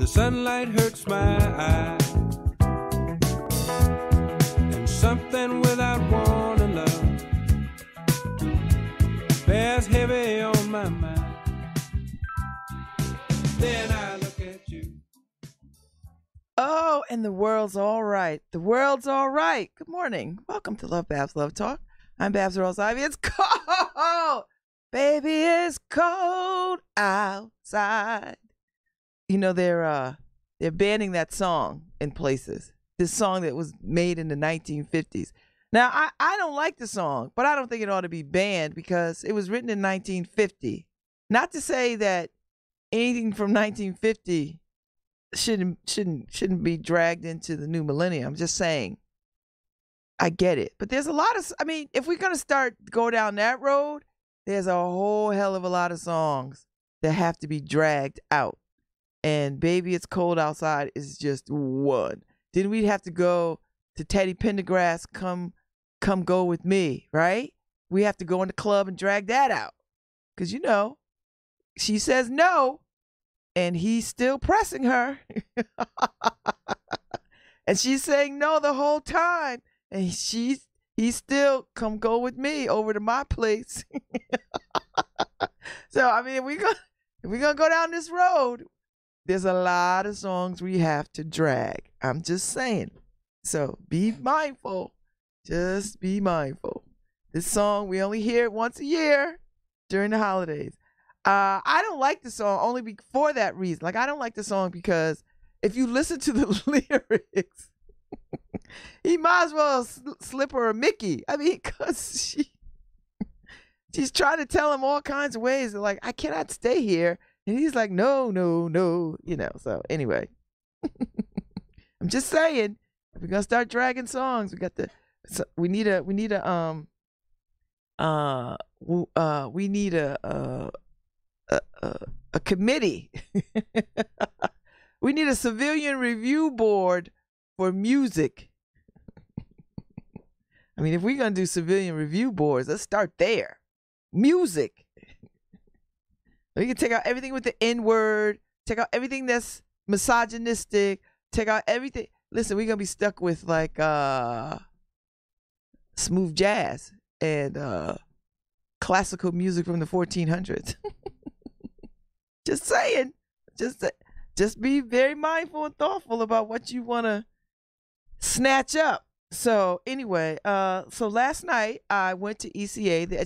the sunlight hurts my eyes, and something without wanting love bears heavy on my mind. Then I look at you. Oh, and the world's all right. The world's all right. Good morning. Welcome to Love Babs Love Talk. I'm Babs Rose Ivy. It's cold. Baby, it's cold outside. You know, they're banning that song in places. This song that was made in the 1950s. Now, I don't like the song, but I don't think it ought to be banned because it was written in 1950. Not to say that anything from 1950 shouldn't be dragged into the new millennium. I'm just saying, I get it. But there's a lot of, I mean, if we're going to go down that road, there's a whole hell of a lot of songs that have to be dragged out. And Baby, It's Cold Outside is just one. Then we'd have to go to Teddy Pendergrass, Come Go With Me, right? We have to go in the club and drag that out. Because, you know, she says no, and he's still pressing her. And she's saying no the whole time. And he's still come go with me over to my place. So, I mean, if we're gonna go down this road, there's a lot of songs we have to drag. I'm just saying. So be mindful. Just be mindful. This song, we only hear it once a year during the holidays. I don't like the song only for that reason. Like, I don't like the song because if you listen to the lyrics, he might as well slip her a Mickey. I mean, because she's trying to tell him all kinds of ways. Like, I cannot stay here. And he's like, no, you know. So anyway, I'm just saying, if we're gonna start dragging songs, we need a committee. We need a civilian review board for music. I mean, if we're gonna do civilian review boards, let's start there. Music. We can take out everything with the N-word, take out everything that's misogynistic, take out everything. Listen, we're going to be stuck with like smooth jazz and classical music from the 1400s. Just saying. Just be very mindful and thoughtful about what you want to snatch up. So anyway, so last night I went to ECA, the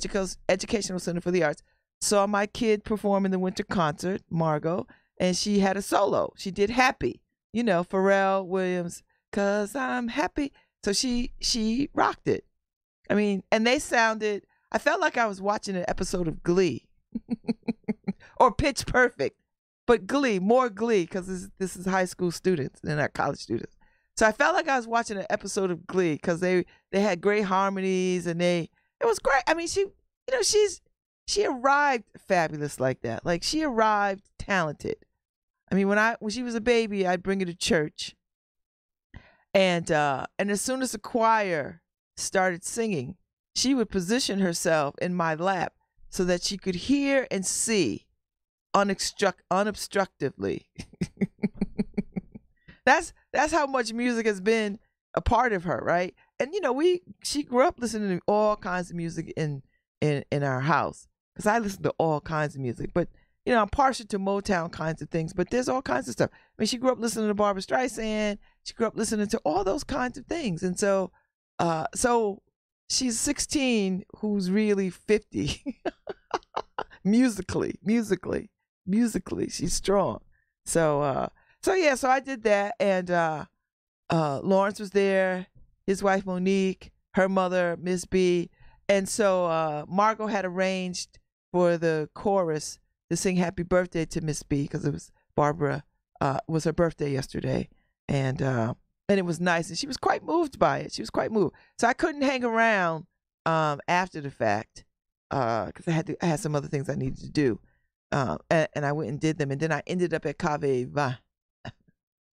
Educational Center for the Arts. Saw my kid perform in the winter concert, Margot, and she had a solo. She did Happy, you know, Pharrell Williams, 'Cause I'm Happy. So she rocked it. I mean, and they sounded, I felt like I was watching an episode of Glee or Pitch Perfect, but Glee, more Glee, because this is high school students, they're not college students. So I felt like I was watching an episode of Glee because they had great harmonies and it was great. I mean, she arrived fabulous like that. Like, she arrived talented. I mean, when she was a baby, I'd bring her to church. And as soon as the choir started singing, she would position herself in my lap so that she could hear and see unobstructively. That's how much music has been a part of her, right? And, you know, she grew up listening to all kinds of music in our house. Because I listen to all kinds of music. But, you know, I'm partial to Motown kinds of things. But there's all kinds of stuff. I mean, she grew up listening to Barbra Streisand. She grew up listening to all those kinds of things. And so she's 16, who's really 50. Musically. She's strong. So I did that. And Lawrence was there. His wife, Monique. Her mother, Miss B. And so Margot had arranged for the chorus to sing Happy Birthday to Miss B because it was was her birthday yesterday. And it was nice. And she was quite moved by it. So I couldn't hang around after the fact because I had some other things I needed to do. And I went and did them. And then I ended up at Cave Va,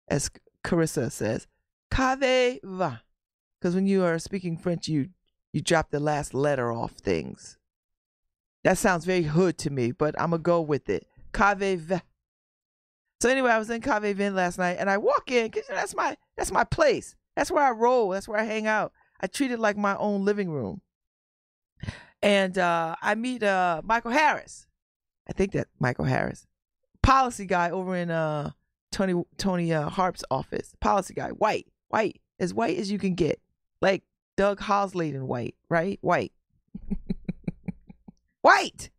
as Carissa says. Cave Va. Because when you are speaking French, you drop the last letter off things. That sounds very hood to me, but I'm going to go with it. Cave Va. So anyway, I was in Cave Vin last night, and I walk in because that's my place. That's where I roll. That's where I hang out. I treat it like my own living room. And I meet Michael Harris. I think that Michael Harris, policy guy over in Tony Harp's office. Policy guy, white, as white as you can get, like Doug Hoslade in white, right? White. White.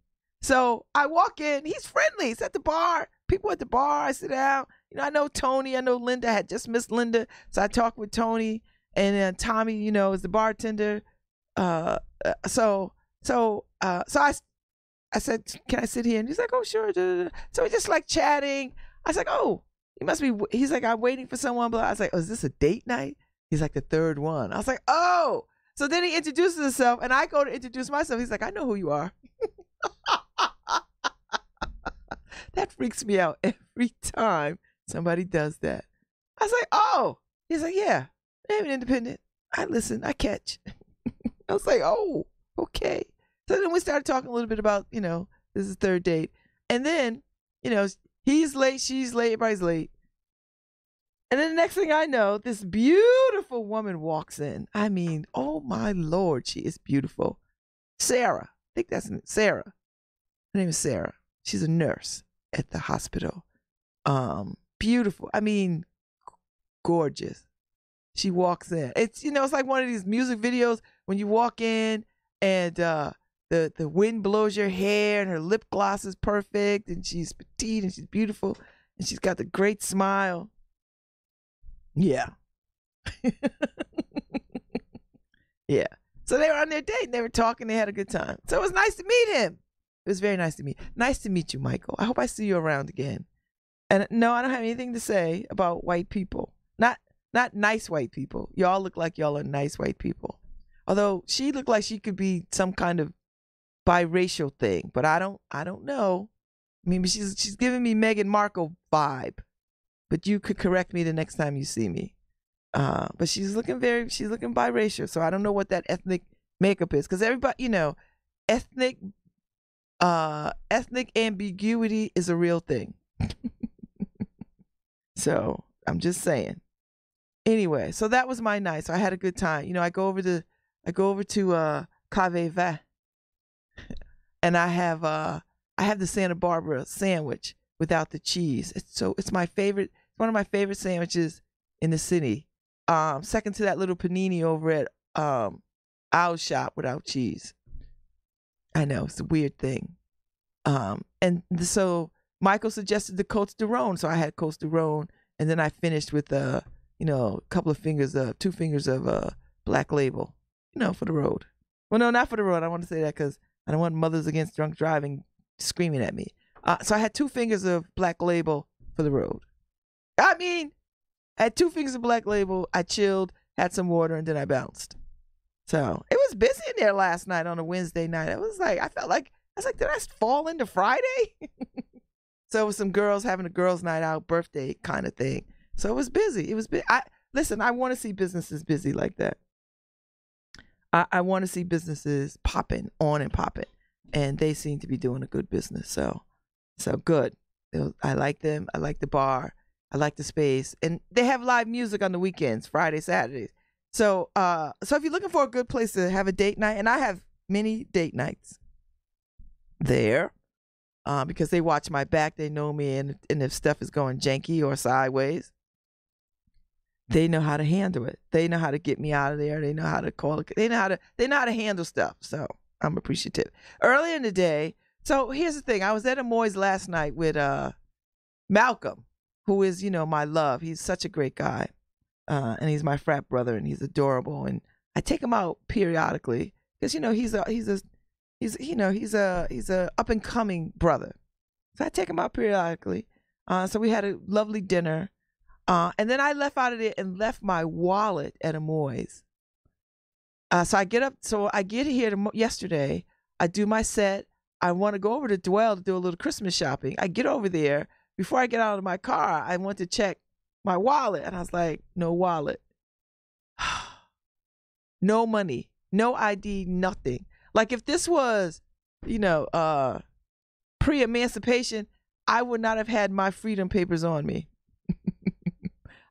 So I walk in. He's friendly. He's at the bar. People at the bar. I sit down. I know Tony. I know Linda. I had just missed Linda. So I talk with Tony. And then Tommy, is the bartender. So I said, can I sit here? And he's like, oh, sure. So we just like chatting. I was like, oh, he's like, I'm waiting for someone. But I was like, oh, is this a date night? He's like, the third one. I was like, oh. So then he introduces himself, and I go to introduce myself. He's like, I know who you are. That freaks me out every time somebody does that. I was like, oh. He's like, yeah, I'm independent. I listen, I catch. I was like, oh, okay. So then we started talking a little bit about, this is third date. And then, he's late, she's late, everybody's late. And then the next thing I know, this beautiful woman walks in. I mean, oh my Lord, she is beautiful. Sarah. I think that's Sarah. Her name is Sarah. She's a nurse at the hospital. Beautiful. I mean, gorgeous. She walks in. It's, it's like one of these music videos when you walk in and the wind blows your hair and her lip gloss is perfect and she's petite and she's beautiful and she's got the great smile. Yeah. Yeah. So they were on their date and they were talking. They had a good time. So it was nice to meet him. It was very nice to meet. Nice to meet you, Michael. I hope I see you around again. And no, I don't have anything to say about white people. Not nice white people. Y'all look like y'all are nice white people. Although she looked like she could be some kind of biracial thing, but I don't know. I mean, she's giving me Meghan Markle vibe. But you could correct me the next time you see me. But she's looking biracial. So I don't know what that ethnic makeup is. Because everybody, ethnic ambiguity is a real thing. So I'm just saying. Anyway, so that was my night. So I had a good time. I go over to Cave Vin, and I have the Santa Barbara sandwich without the cheese. It's my favorite. It's one of my favorite sandwiches in the city. Second to that little panini over at Owl's shop without cheese. I know it's a weird thing. And so Michael suggested the Côte de Rhone, so I had Côte de Rhone, and then I finished with a couple of fingers of 2 fingers of Black Label, for the road. Well, no, not for the road. I want to say that because I don't want Mothers Against Drunk Driving screaming at me. So I had 2 fingers of Black Label for the road. I mean, I had 2 fingers of Black Label. I chilled, had some water, and then I bounced. So it was busy in there last night on a Wednesday night. I was like, did I fall into Friday? So it was some girls having a girls' night out, birthday kind of thing. So it was busy. Listen, I want to see businesses busy like that. I want to see businesses popping on and popping, and they seem to be doing a good business. So good. I like them. I like the bar. I like the space, and they have live music on the weekends, Friday, Saturdays. So if you're looking for a good place to have a date night, and I have many date nights there, because they watch my back, they know me, and if stuff is going janky or sideways, they know how to handle it. They know how to get me out of there. They know how to call it. They know how to handle stuff. So I'm appreciative. Earlier in the day, so here's the thing. I was at Amoy's last night with Malcolm, who is, my love. He's such a great guy. And he's my frat brother, and he's adorable. And I take him out periodically because, he's a up and coming brother. So I take him out periodically. So we had a lovely dinner. And then I left out of there and left my wallet at Amoy's. So I get here yesterday. I do my set. I want to go over to Dwell to do a little Christmas shopping. I get over there. Before I get out of my car, I went to check my wallet. And I was like, no wallet. No money. No ID, nothing. Like if this was, pre-emancipation, I would not have had my freedom papers on me.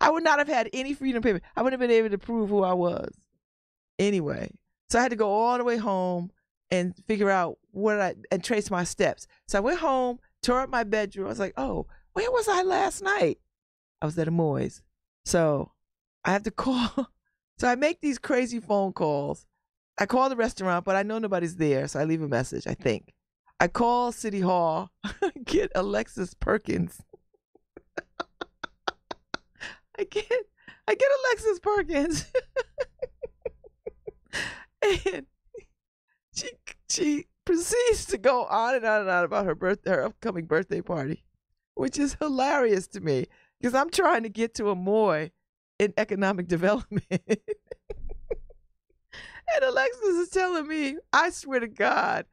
I would not have had any freedom papers. I wouldn't have been able to prove who I was. Anyway, so I had to go all the way home and figure out and trace my steps. So I went home, tore up my bedroom. I was like, oh, where was I last night? I was at Amoy's. So I have to call. So I make these crazy phone calls. I call the restaurant, but I know nobody's there. So I leave a message, I think. I call City Hall, get Alexis Perkins. I get Alexis Perkins. And she proceeds to go on and on and on about her upcoming birthday party, which is hilarious to me because I'm trying to get to Amoy in economic development. And Alexis is telling me, I swear to God,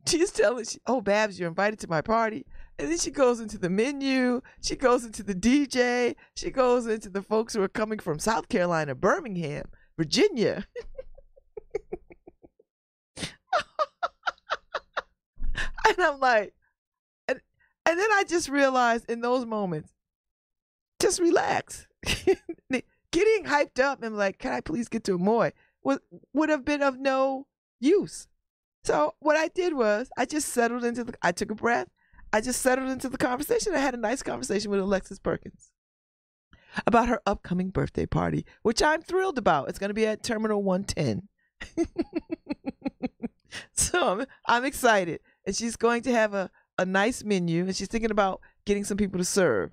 she's telling, oh, Babs, you're invited to my party. And then she goes into the menu. She goes into the DJ. She goes into the folks who are coming from South Carolina, Birmingham, Virginia. And I'm like, and then I just realized in those moments, just relax. Getting hyped up and like, can I please get to Amoy would have been of no use. So what I did was I just settled into I took a breath. I just settled into the conversation. I had a nice conversation with Alexis Perkins about her upcoming birthday party, which I'm thrilled about. It's going to be at Terminal 110. So I'm excited. And she's going to have a nice menu, and she's thinking about getting some people to serve.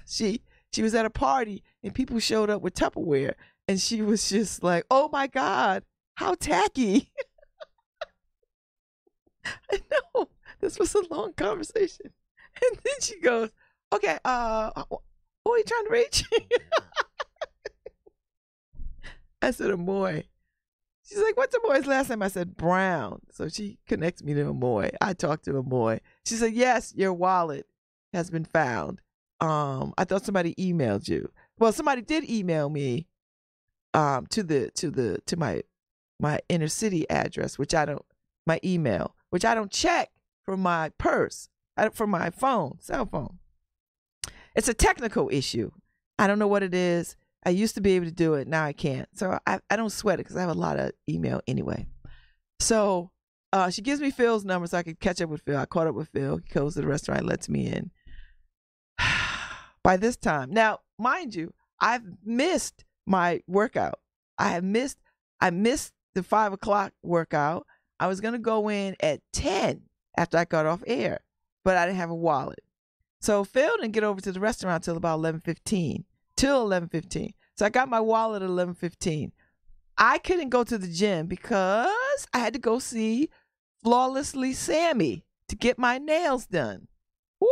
She was at a party, and people showed up with Tupperware, and she was just like, oh, my God, how tacky. I know. This was a long conversation. And then she goes, okay, who are you trying to reach? I said, Amoy. She's like, what's Amoy's last name? I said, Brown. So she connects me to Amoy. I talked to Amoy. She said, yes, your wallet has been found. I thought somebody emailed you. Well, somebody did email me to my inner city address, my email, which I don't check from my purse, from my cell phone. It's a technical issue. I don't know what it is. I used to be able to do it. Now I can't. So I don't sweat it because I have a lot of email anyway. So she gives me Phil's number so I could catch up with Phil. I caught up with Phil. He goes to the restaurant, lets me in. By this time, now, mind you, I've missed my workout. I missed the 5 o'clock workout. I was going to go in at 10 after I got off air, but I didn't have a wallet. So Phil didn't get over to the restaurant till about 11:15. So I got my wallet at 11:15. I couldn't go to the gym because I had to go see Flawlessly Sammy to get my nails done. Woo!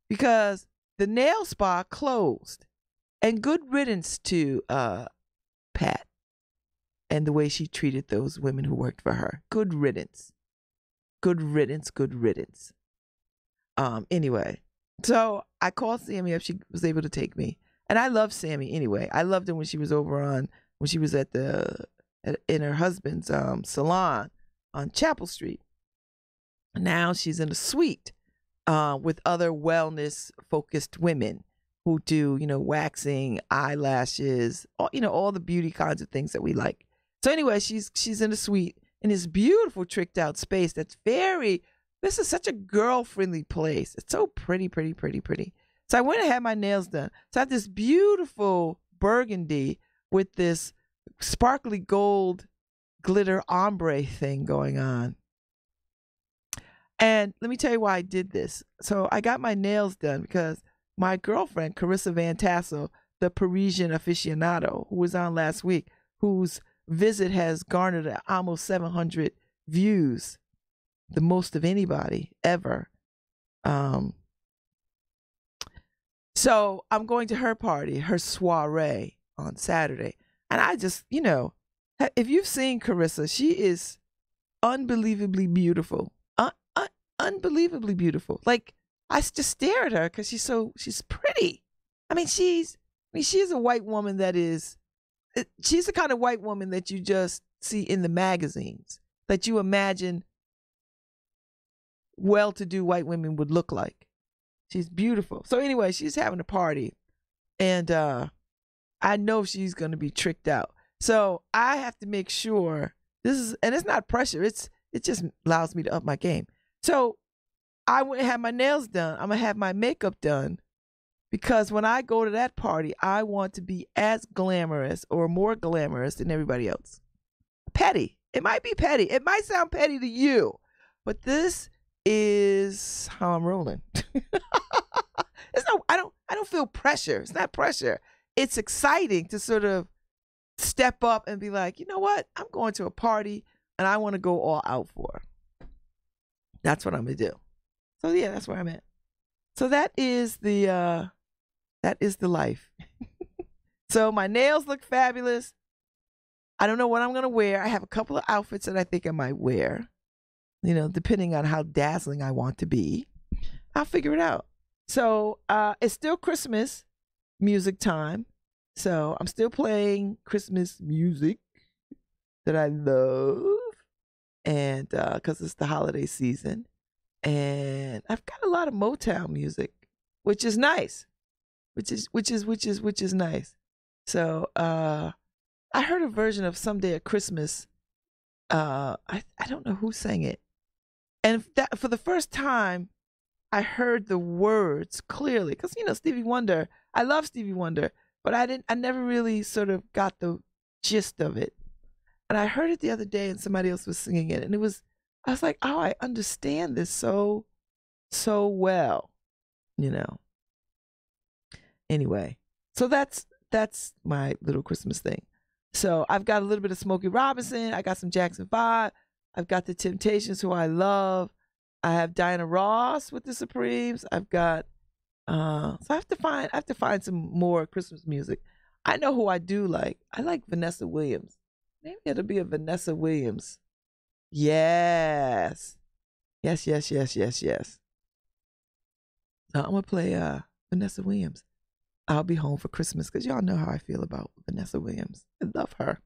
Because the nail spa closed. And good riddance to Pat and the way she treated those women who worked for her. Good riddance. Good riddance, good riddance. Anyway, so I called Sammy up. She was able to take me. And I love Sammy anyway. I loved her when she was when she was in her husband's salon on Chapel Street. Now she's in a suite with other wellness-focused women who do, waxing, eyelashes, all the beauty kinds of things that we like. So anyway, she's in a suite in this beautiful tricked out space that's this is such a girl-friendly place. It's so pretty, pretty, pretty, pretty. So I went and had my nails done. So I have this beautiful burgundy with this sparkly gold glitter ombre thing going on. And let me tell you why I did this. So I got my nails done because my girlfriend, Carissa Van Tassel, the Parisian aficionado, who was on last week, whose visit has garnered almost 700 views, the most of anybody ever. So I'm going to her party, her soiree on Saturday. And I just, if you've seen Carissa, she is unbelievably beautiful. Unbelievably beautiful. Like, I just stare at her because she's pretty. She is a white woman she's the kind of white woman that you just see in the magazines, that you imagine well-to-do white women would look like. She's beautiful. So anyway, she's having a party, and I know she's going to be tricked out. So I have to make sure and it's not pressure. It just allows me to up my game. So I went and had my nails done. I'm gonna have my makeup done because when I go to that party, I want to be as glamorous or more glamorous than everybody else. Petty. It might be petty. It might sound petty to you, but this is how I'm rolling. I don't feel pressure. It's not pressure. It's exciting to sort of step up and be like, you know what? I'm going to a party and I want to go all out for it. That's what I'm gonna do. So yeah, that's where I'm at. So that is the life. So my nails look fabulous. I don't know what I'm gonna wear. I have a couple of outfits that I think I might wear. You know, depending on how dazzling I want to be. I'll figure it out. So it's still Christmas music time. So I'm still playing Christmas music that I love, and because it's the holiday season, and I've got a lot of Motown music, which is nice, which is nice. So I heard a version of "Someday at Christmas." I don't know who sang it, and that for the first time, I heard the words clearly because Stevie Wonder. I love Stevie Wonder, but I never really sort of got the gist of it. And I heard it the other day and somebody else was singing it. And I was like, oh, I understand this so well, Anyway, so that's my little Christmas thing. So I've got a little bit of Smokey Robinson. I got some Jackson 5. I've got the Temptations, who I love. I have Diana Ross with the Supremes. I've got so I have to find some more Christmas music. I know who I do like. I like Vanessa Williams. Maybe it'll be a Vanessa Williams. Yes. Yes. So I'm gonna play Vanessa Williams. I'll Be Home for Christmas, because y'all know how I feel about Vanessa Williams. I love her.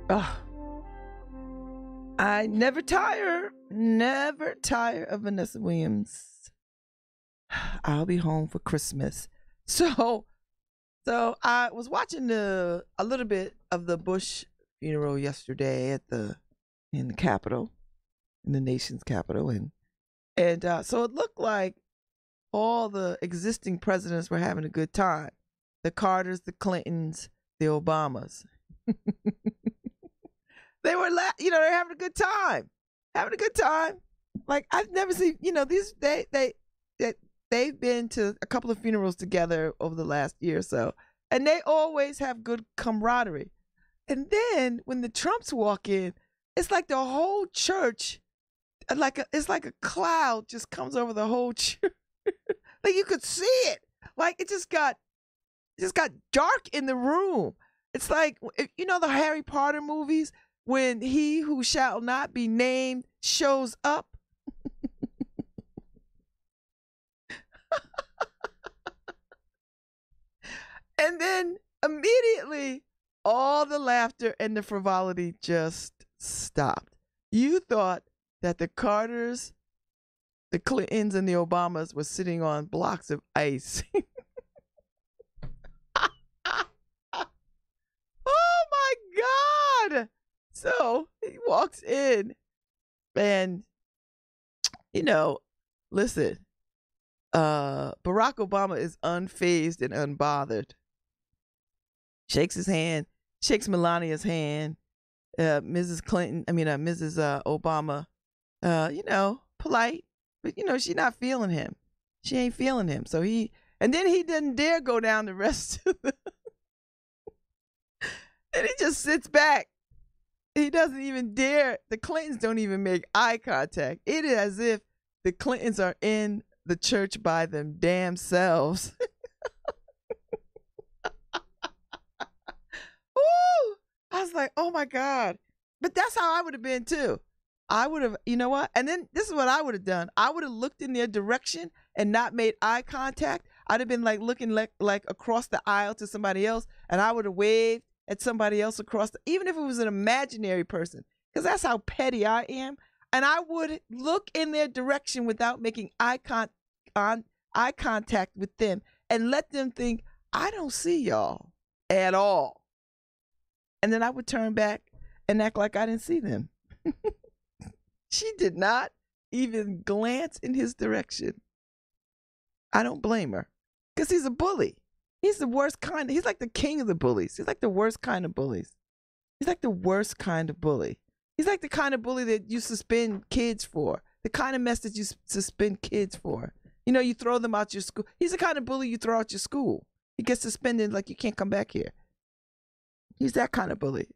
Oh, I never tire of Vanessa Williams. I'll be home for Christmas. So, so I was watching a little bit of the Bush funeral yesterday in the Capitol, in the nation's capital, and so it looked like all the existing presidents were having a good time. The Carters, the Clintons, the Obamas. They were, they're having a good time, having a good time. Like I've never seen, these they've been to a couple of funerals together over the last year or so, and they always have good camaraderie. And then when the Trumps walk in, it's like the whole church, it's like a cloud just comes over the whole church. Like you could see it. Like it just got dark in the room. It's like the Harry Potter movies when he who shall not be named shows up. And then immediately all the laughter and the frivolity just stopped. You thought that the Carters, the Clintons, and the Obamas were sitting on blocks of ice. Oh my God. So he walks in and, listen, Barack Obama is unfazed and unbothered. Shakes his hand, shakes Melania's hand. Mrs. Obama, polite, but she's not feeling him. She ain't feeling him. So and then he didn't dare go down the rest of the, and he just sits back. He doesn't even dare. The Clintons don't even make eye contact. It is as if the Clintons are in the church by them damn selves. Ooh, I was like, oh my God. But that's how I would have been too. I would have, you know what? And then this is what I would have done. I would have looked in their direction and not made eye contact. I'd have been like looking like across the aisle to somebody else, and I would have waved at somebody else even if it was an imaginary person, because that's how petty I am. And I would look in their direction without making eye contact with them and let them think, I don't see y'all at all. And then I would turn back and act like I didn't see them. She did not even glance in his direction. I don't blame her, because he's a bully. He's the worst kind. He's like the king of the bullies. He's like the worst kind of bullies. He's like the worst kind of bully. He's like the kind of bully that you suspend kids for. The kind of mess that you suspend kids for. You throw them out your school. He's the kind of bully you throw out your school. He gets suspended like you can't come back here. He's that kind of bully.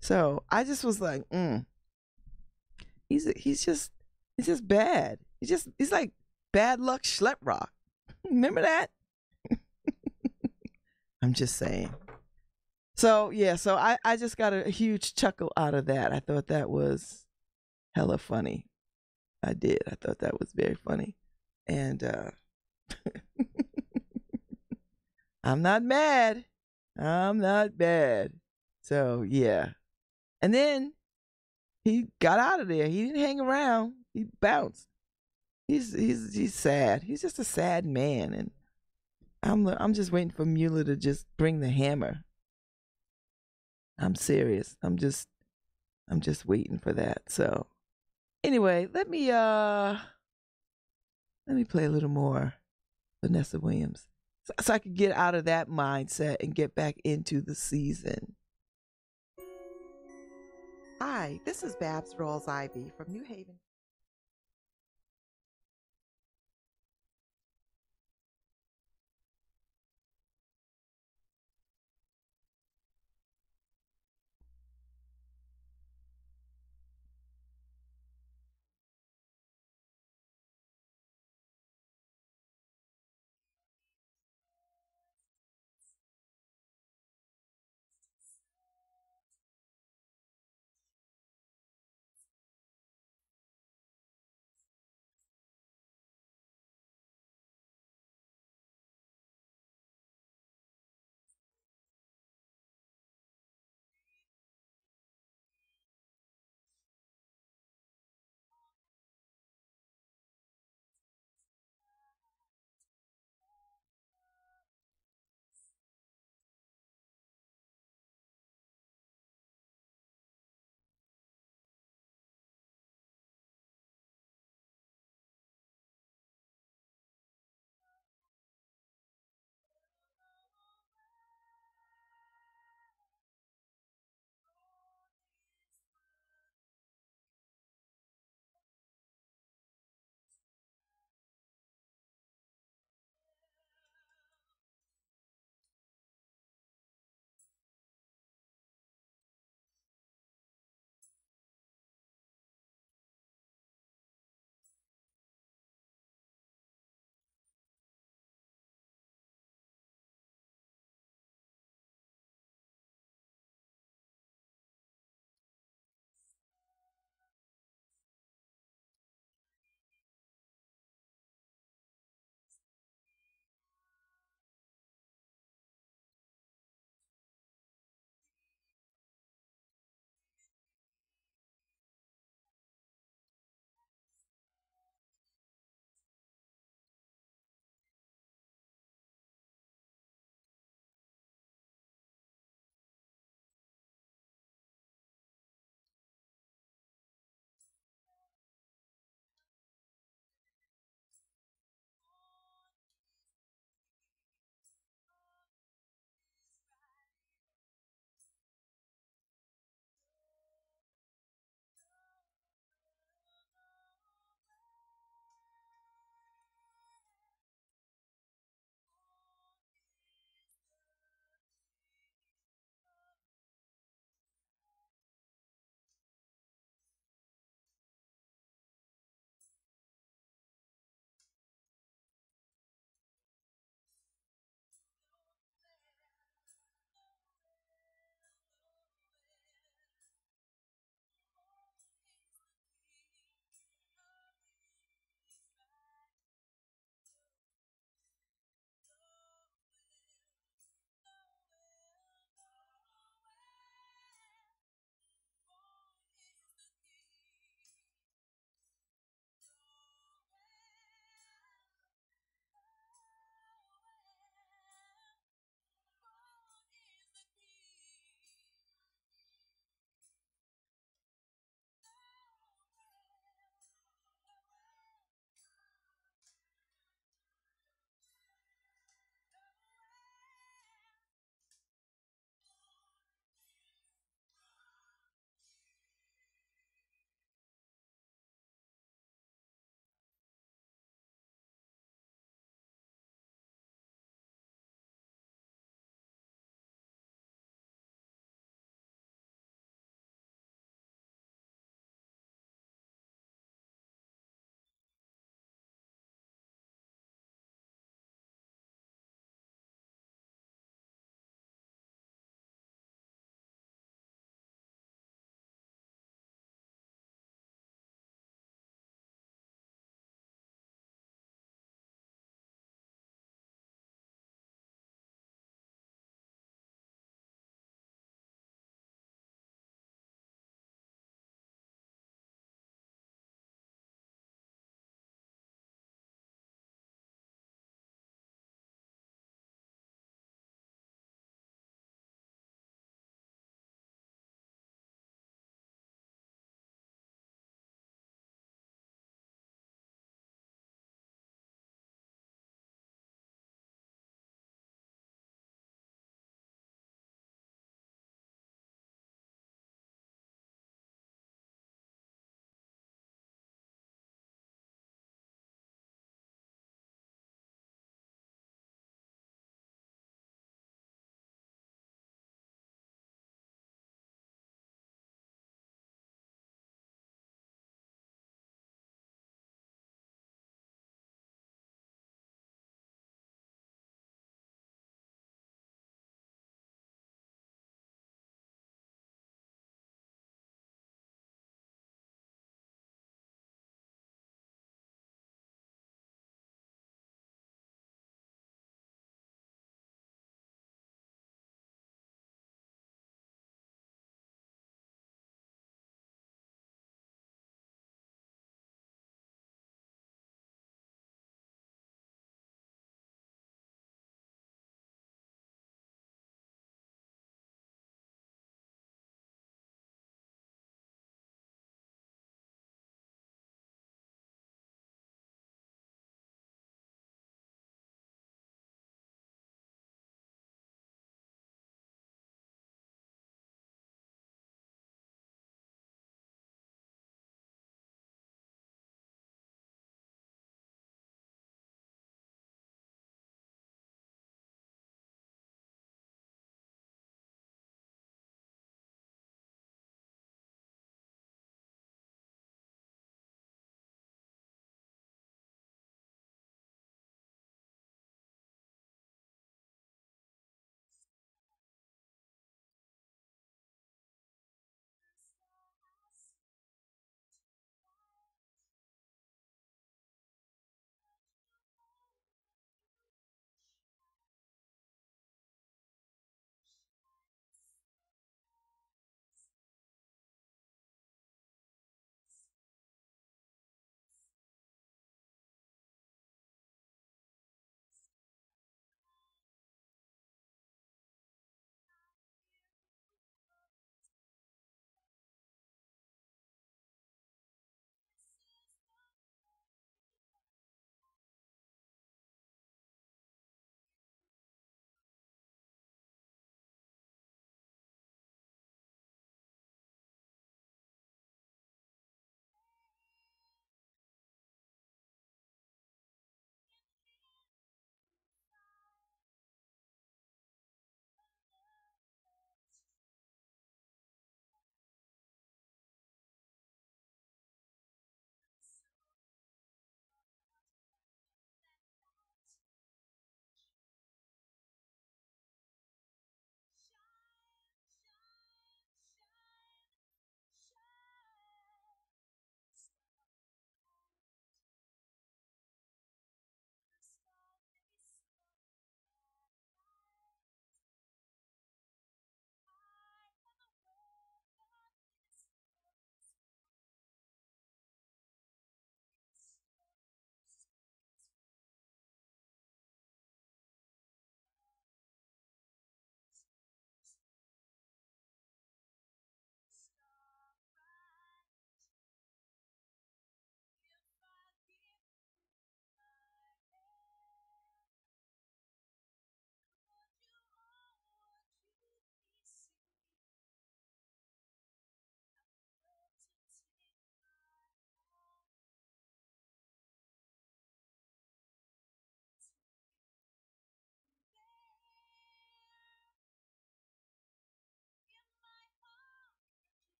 So I just was like, he's just bad. He's like bad luck Schleprock. Remember that? I'm just saying. So yeah, so I just got a huge chuckle out of that. I thought that was hella funny. I did. I thought that was very funny. And I'm not mad. I'm not bad. So yeah. And then he got out of there. He didn't hang around. He bounced. He's sad. He's just a sad man, and I'm just waiting for Mueller to just bring the hammer. I'm serious. I'm just waiting for that. So anyway, let me play a little more Vanessa Williams so I could get out of that mindset and get back into the season. Hi, this is Babs Rawls-Ivy from New Haven.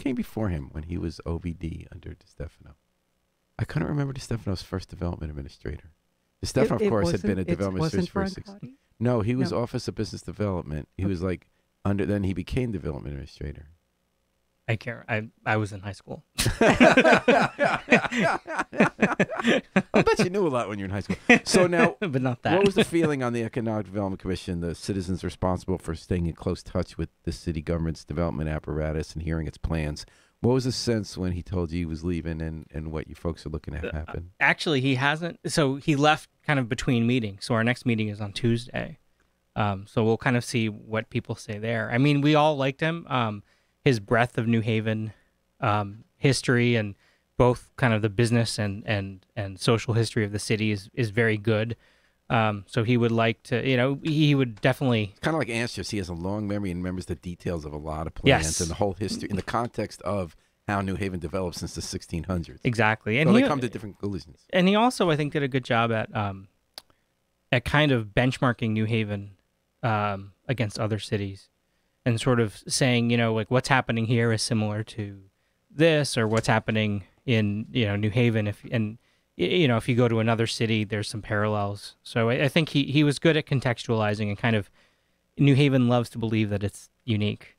came before him when he was OBD under DeStefano? I couldn't remember DeStefano's first development administrator. DeStefano, of course, had been a development administrator for 6. No, he was Office of Business Development. He was like then he became development administrator. I can't. I was in high school. I bet you knew a lot when you were in high school. So now, but not that. What was the feeling on the Economic Development Commission, the citizens responsible for staying in close touch with the city government's development apparatus and hearing its plans? What was the sense when he told you he was leaving and what you folks are looking at happen? Actually, he hasn't. So he left kind of between meetings. So our next meeting is on Tuesday. So we'll kind of see what people say there. I mean, we all liked him. His breadth of New Haven history and both kind of the business and social history of the city is very good. So he would like to, he would definitely... Kind of like Anstress. He has a long memory and remembers the details of a lot of plans and the whole history in the context of how New Haven developed since the 1600s. Exactly. And so they come to different conclusions. And he also, I think, did a good job at kind of benchmarking New Haven against other cities. And sort of saying, like what's happening here is similar to this, or what's happening in, New Haven. If you go to another city, there's some parallels. So I think he was good at contextualizing and kind of, New Haven loves to believe that it's unique,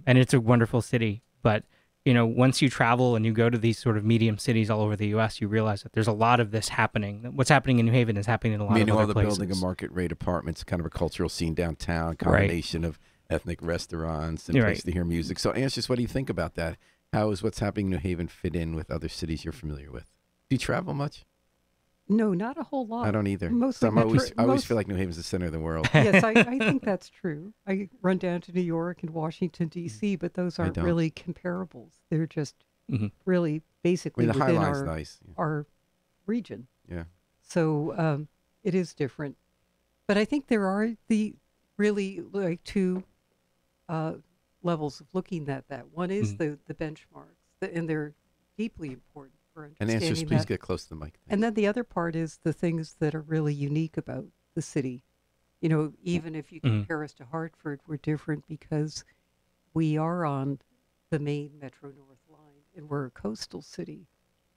and it's a wonderful city. But once you travel and you go to these sort of medium cities all over the U.S., you realize that there's a lot of this happening. What's happening in New Haven is happening in a lot of other all the places. building of market rate apartments, kind of a cultural scene downtown, combination of ethnic restaurants and place to hear music. So, Anstress, what do you think about that? How is what's happening in New Haven fit in with other cities you're familiar with? Do you travel much? No, not a whole lot. I don't either. Mostly I always feel like New Haven's the center of the world. Yes, I think that's true. I run down to New York and Washington, D.C., but those aren't really comparables. They're just really basically the High within Line's our region. Yeah. So it is different. But I think there are really like two levels of looking at that. One is the benchmarks, and they're deeply important for understanding and Anstress, please get close to the mic. And then the other part is the things that are really unique about the city. Even if you compare us to Hartford, we're different because we are on the main Metro North line, and we're a coastal city.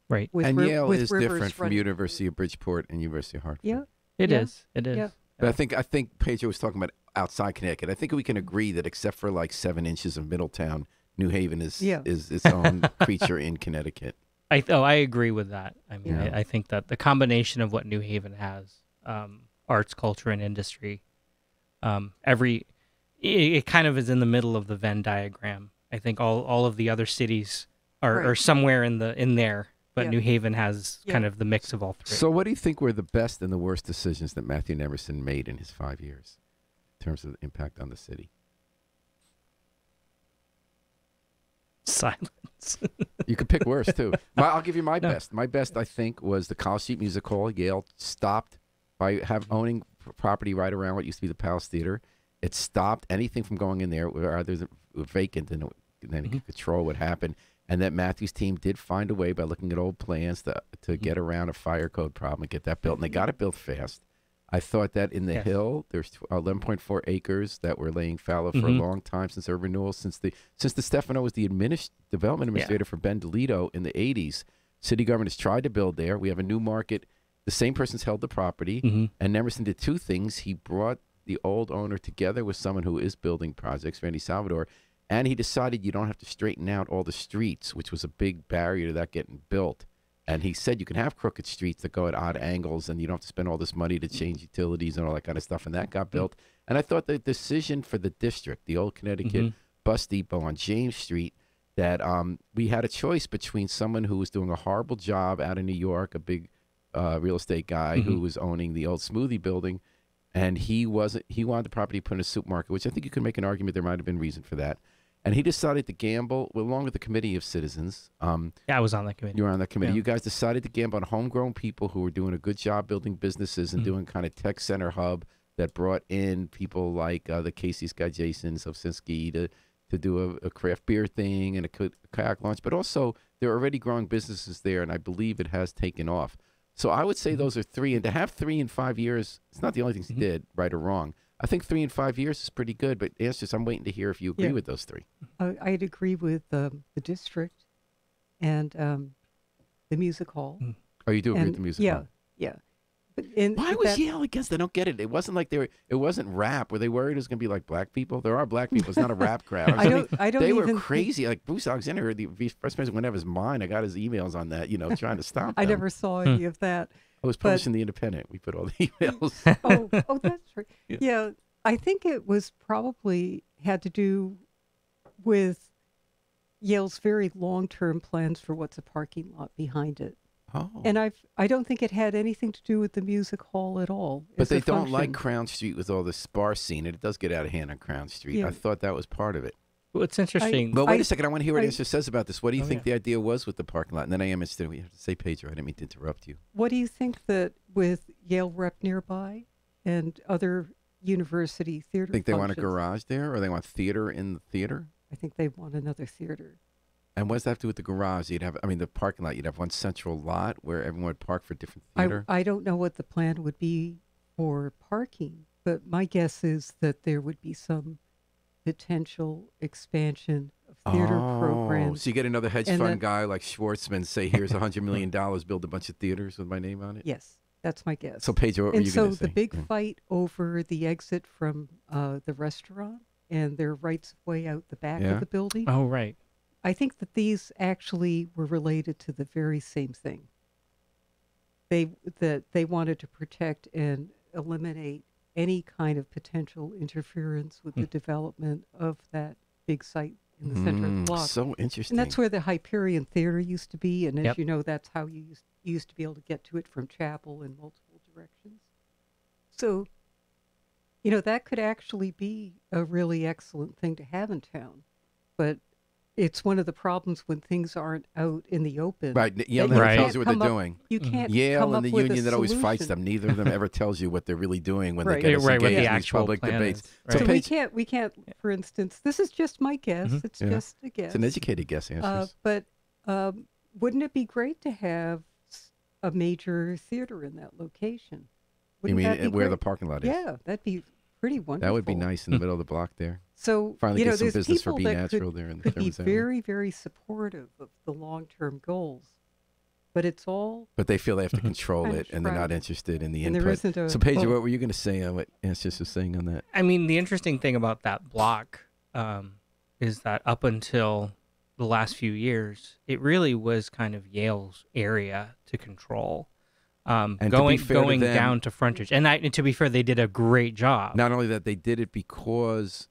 Right. And Yale is different from University of Bridgeport and University of Hartford. Yeah. It is. Yeah. But I think Pedro was talking about outside Connecticut. I think we can agree that except for like 7 inches of Middletown, New Haven is its own creature in Connecticut. I agree with that. I mean, I think that the combination of what New Haven has, arts, culture, and industry, it kind of is in the middle of the Venn diagram. I think all of the other cities are somewhere in there. But New Haven has kind of the mix of all three. So what do you think were the best and the worst decisions that Matthew Nemerson made in his 5 years in terms of the impact on the city? Silence. You could pick worse, too. I'll give you my best. My best, I think, was the College Street Music Hall. Yale stopped by owning property right around what used to be the Palace Theater. It stopped anything from going in there where others were vacant, and then it could control what happened. And that Matthew's team did find a way by looking at old plans to get around a fire code problem and get that built. And they got it built fast. I thought that in the Hill, there's 11.4 acres that were laying fallow for a long time since urban renewal. Since DeStefano was the development administrator for Ben DeLito in the 80s, city government has tried to build there. We have a new market. The same person's held the property. And Nemerson did two things. He brought the old owner together with someone who is building projects, Randy Salvador, and he decided you don't have to straighten out all the streets, which was a big barrier to that getting built. And he said you can have crooked streets that go at odd angles, and you don't have to spend all this money to change utilities and all that kind of stuff. And that got built. And I thought the decision for the district, the old Connecticut bus depot on James Street, that we had a choice between someone who was doing a horrible job out in New York, a big real estate guy who was owning the old smoothie building, and he wanted the property put in a supermarket, which I think you could make an argument there might have been reason for that. And he decided to gamble, along with the committee of citizens. I was on that committee. You were on that committee. Yeah. You guys decided to gamble on homegrown people who were doing a good job building businesses and doing kind of tech center hub that brought in people like the Casey's guy, Jason Sosinski, to do a craft beer thing and a kayak launch. But also, there are already growing businesses there, and I believe it has taken off. So I would say those are three. And to have 3 in 5 years, it's not the only things he did, right or wrong. I think 3 and 5 years is pretty good, but Anstress, I'm waiting to hear if you agree Yeah. with those 3. I'd agree with the district and the music hall. Oh, you do agree with And the music? yeah, hall? yeah. But in Why but was that- Yale against? I don't get it. It wasn't like it wasn't rap. Were they worried it was going to be like black people? There are black people. It's not a rap crowd. I don't They were even crazy. Like Bruce Alexander, the vice president, went out of his mind. I got his emails on that. Trying to stop. I them. never saw any of that. I was published in the Independent. We put all the emails. Oh, that's right. Yeah. Yeah, I think it was probably had to do with Yale's very long-term plans for what's a parking lot behind it. Oh. And I don't think it had anything to do with the music hall at all. But as a they don't like function. Crown Street with all the sparse scene, and it does get out of hand on Crown Street. Yeah. I thought that was part of it. What's interesting? But wait I- a second, I want to hear what I- Anstress says about this. What do you Oh, think yeah. the idea was with the parking lot? And then I am interested. We have to say, Pedro, I didn't mean to interrupt you. What do you think that with Yale Rep nearby and other university theater Think they want a functions, garage there, or they want theater in the theater? I think they want another theater. And what does that have to do with the garage? You'd have, the parking lot. You'd have one central lot where everyone would park for different theater. I don't know what the plan would be for parking, but my guess is that there would be some potential expansion of theater programs. So you get another hedge And fund then- guy like Schwartzman say, "Here's $100 million, build a bunch of theaters with my name on it." Yes, that's my guess. So Pedro, what were and you so going to say? the big Yeah. fight over the exit from the restaurant and their rights of way out the back Yeah. of the building, Oh, right. I think that these actually were related to the very same thing. They wanted to protect and eliminate any kind of potential interference with the development of that big site in the center of the block. So interesting. And that's where the Hyperion Theater used to be. And as Yep. you know, that's how you used to be able to get to it from Chapel in multiple directions. So, that could actually be a really excellent thing to have in town. But it's one of the problems when things aren't out in the open. Right. Yale that never Right. tells can't you what they're come up- doing. You can't Yale come and up the with a union that always fights solution. them. Neither of them ever tells you what they're really doing when Right. they get us Right, what engaged the in these actual public plan debates. is. So Right. So Paige, we can't, for instance, this is just my guess. Mhm. It's Yeah. just a guess. it's an educated guess, Anstress. But wouldn't it be great to have a major theater in that location? you Wouldn't mean that be where the great? parking lot is? Yeah, that'd be pretty wonderful. That would be nice in the middle of the block there. So Finally get some there's business for people Be that Natural there in the could be Sherman Alley. very, very supportive of the long-term goals, but it's all But they feel they have to control Kind it, of and they're not shrouded. interested in the And there input. isn't a- So, Paige, well- what were you going to say on what Anstress was saying on that? I mean, the interesting thing about that block is that up until the last few years, it really was kind of Yale's area to control. And to be Going fair to going them- down to frontage, and to be fair, they did a great job. Not only that, they did it because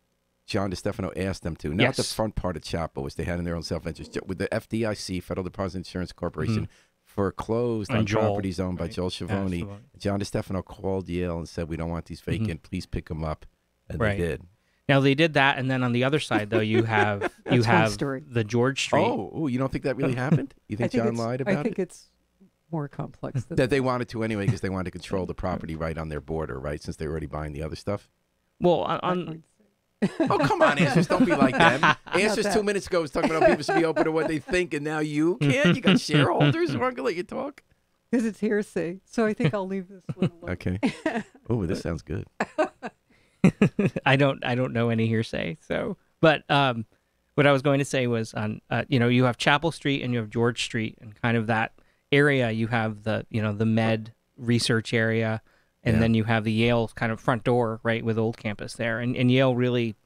John DeStefano asked them to. Not the Yes. front part of Chapo, which they had in their own self-interest. With the FDIC, Federal Deposit Insurance Corporation, foreclosed And on Joel, properties owned by right? Joel Yeah, Schiavone. Schiavone. John DeStefano called Yale and said, "We don't want these vacant. Please pick them up." And Right. they did. Now they did that, and then on the other side, though, you have That's one story. the George Street. Oh, you don't think that really happened? You think John lied about I think it? it's more complex than That they wanted to anyway because they wanted to control the property right on their border, right? Since they were already buying the other stuff. Well, I'm on going to say. Oh, come on, Anstress. Don't be like them. Anstress that. 2 minutes ago was talking about people should be open to what they think, and now you can't? You got shareholders who aren't going to let you talk? Because it's hearsay. So I think I'll leave this one alone. Okay. Oh, this sounds good. I don't know any hearsay. So, but what I was going to say was on you have Chapel Street and you have George Street, and kind of that area. You have the the Med research area, and Yeah. then you have the Yale kind of front door, right, with Old Campus there, and Yale really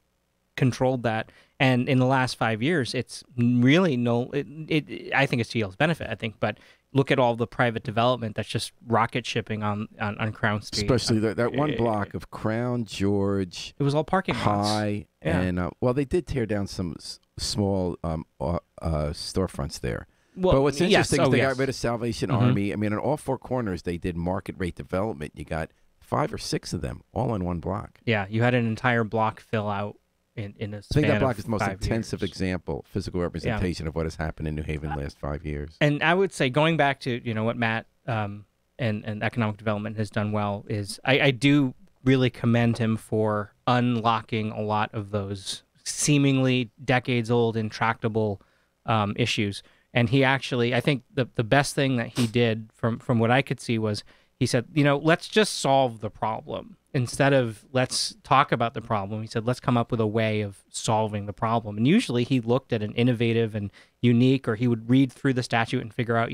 controlled that. And in the last 5 years, it's really I think it's to Yale's benefit. I think, but look at all the private development that's just rocket shipping on Crown Street. Especially that one block of Crown, George, It was all parking lots. High, Yeah. and well, they did tear down some small storefronts there. Well, But what's yes. interesting is Oh, they yes. got rid of Salvation Mhm. Army. I mean, on all four corners, they did market rate development. You got 5 or 6 of them all in one block. Yeah, you had an entire block fill out in a I span think that block of is the most 5 intensive years. example, physical representation of what has happened in New Haven in the last 5 years. And I would say, going back to what Matt and economic development has done well, is I do really commend him for unlocking a lot of those seemingly decades old intractable issues. And he actually, I think the best thing that he did from what I could see was he said, let's just solve the problem. instead of let's talk about the problem, he said, let's come up with a way of solving the problem. And usually he looked at an innovative and unique, or he would read through the statute and figure out,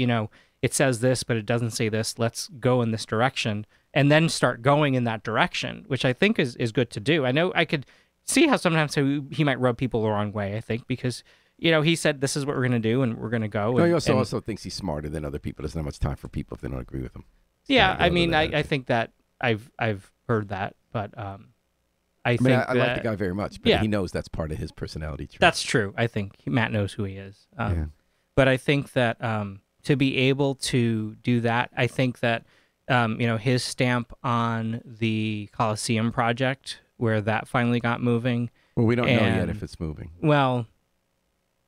it says this, but it doesn't say this. Let's go in this direction, and then start going in that direction, which I think is good to do. I know I could see how sometimes he might rub people the wrong way, I think, because, he said, this is what we're going to do, and we're going to go. No, he also thinks he's smarter than other people. Doesn't have much time for people if they don't agree with him. Yeah, I mean, I think that I've heard that, but I think I like the guy very much, but he knows that's part of his personality trait. That's true. I think Matt knows who he is. But I think that to be able to do that, I think that his stamp on the Coliseum project, where that finally got moving. Well, we don't know yet if it's moving. Well,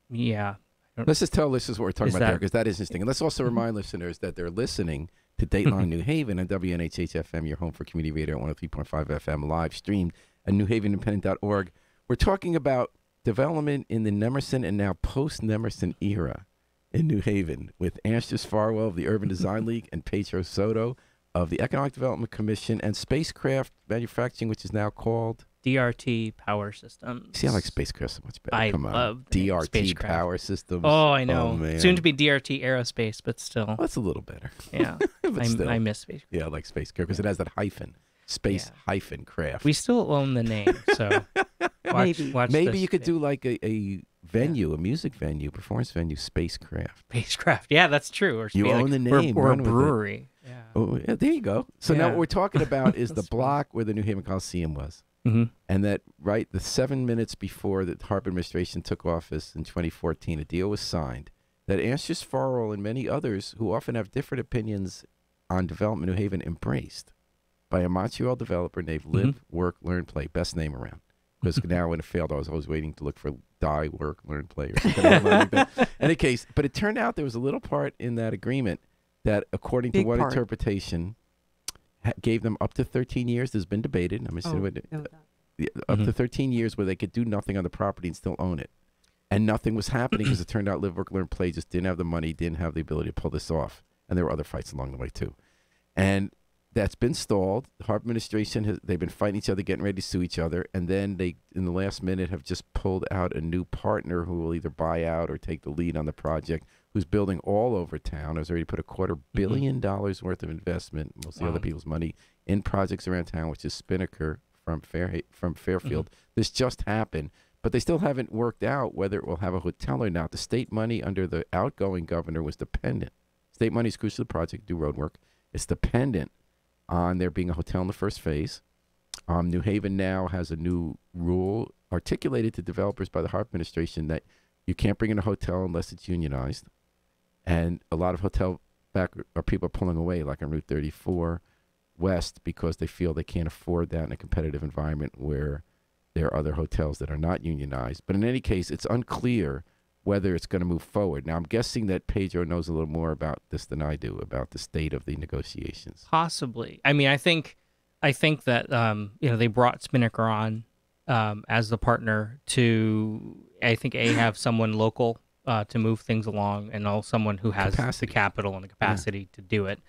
yeah. Let's just tell listeners what we're talking about there, because that is interesting. And let's also remind listeners that they're listening to Dateline New Haven on WNHH-FM, your home for community radio at 103.5 FM, live streamed at newhavenindependent.org. We're talking about development in the Nemerson and now post-Nemerson era in New Haven with Anstress Farwell of the Urban Design League and Pedro Soto of the Economic Development Commission and Spacecraft Manufacturing, which is now called DRT Power Systems. See, I like spacecraft so much better. I Come on. love DRT spacecraft. Power Systems. Oh, I know. Oh, man. Soon to be DRT Aerospace, but still. Well, that's a little better. Yeah. But still. I miss spacecraft. Yeah, I like spacecraft because it has that hyphen. Space hyphen craft. We still own the name, so Maybe you could do like a venue, a music venue, performance venue, Spacecraft. Spacecraft. Yeah, that's true. Or you own the name. Or a brewery. Yeah. Oh, yeah, there you go. So now what we're talking about is the block where the New Haven Coliseum was. Mm-hmm. And that, the 7 minutes before the Harper administration took office in 2014, a deal was signed that Anstress Farwell and many others who often have different opinions on development in New Haven embraced by a Montreal developer named Live, Work, Learn, Play. Best name around. Because now when it failed, I was always waiting to look for Die, Work, Learn, Play or something like that. In any case, but it turned out there was a little part in that agreement that, according to one interpretation, gave them up to 13 years. There's been debated. Up to 13 years where they could do nothing on the property and still own it. And nothing was happening because it turned out Live, Work, Learn, Play just didn't have the money, didn't have the ability to pull this off. And there were other fights along the way, too. And that's been stalled. The Harper administration, they've been fighting each other, getting ready to sue each other. And then they, in the last minute, have just pulled out a new partner who will either buy out or take the lead on the project, who's building all over town, has already put $250 million worth of investment, mostly other people's money, in projects around town, which is Spinnaker from Fairfield. This just happened, but they still haven't worked out whether it will have a hotel or not. The state money under the outgoing governor was dependent. State money is crucial to the project, do road work. It's dependent on there being a hotel in the first phase. New Haven now has a new rule articulated to developers by the Harper administration that you can't bring in a hotel unless it's unionized. And a lot of people are pulling away, like on Route 34 West, because they feel they can't afford that in a competitive environment where there are other hotels that are not unionized. But in any case, it's unclear whether it's going to move forward. Now, I'm guessing that Pedro knows a little more about this than I do, about the state of the negotiations. Possibly. I mean, I think that they brought Spinnaker on as the partner to, I think, have someone local to move things along, and also someone who has the capital and the capacity to do it,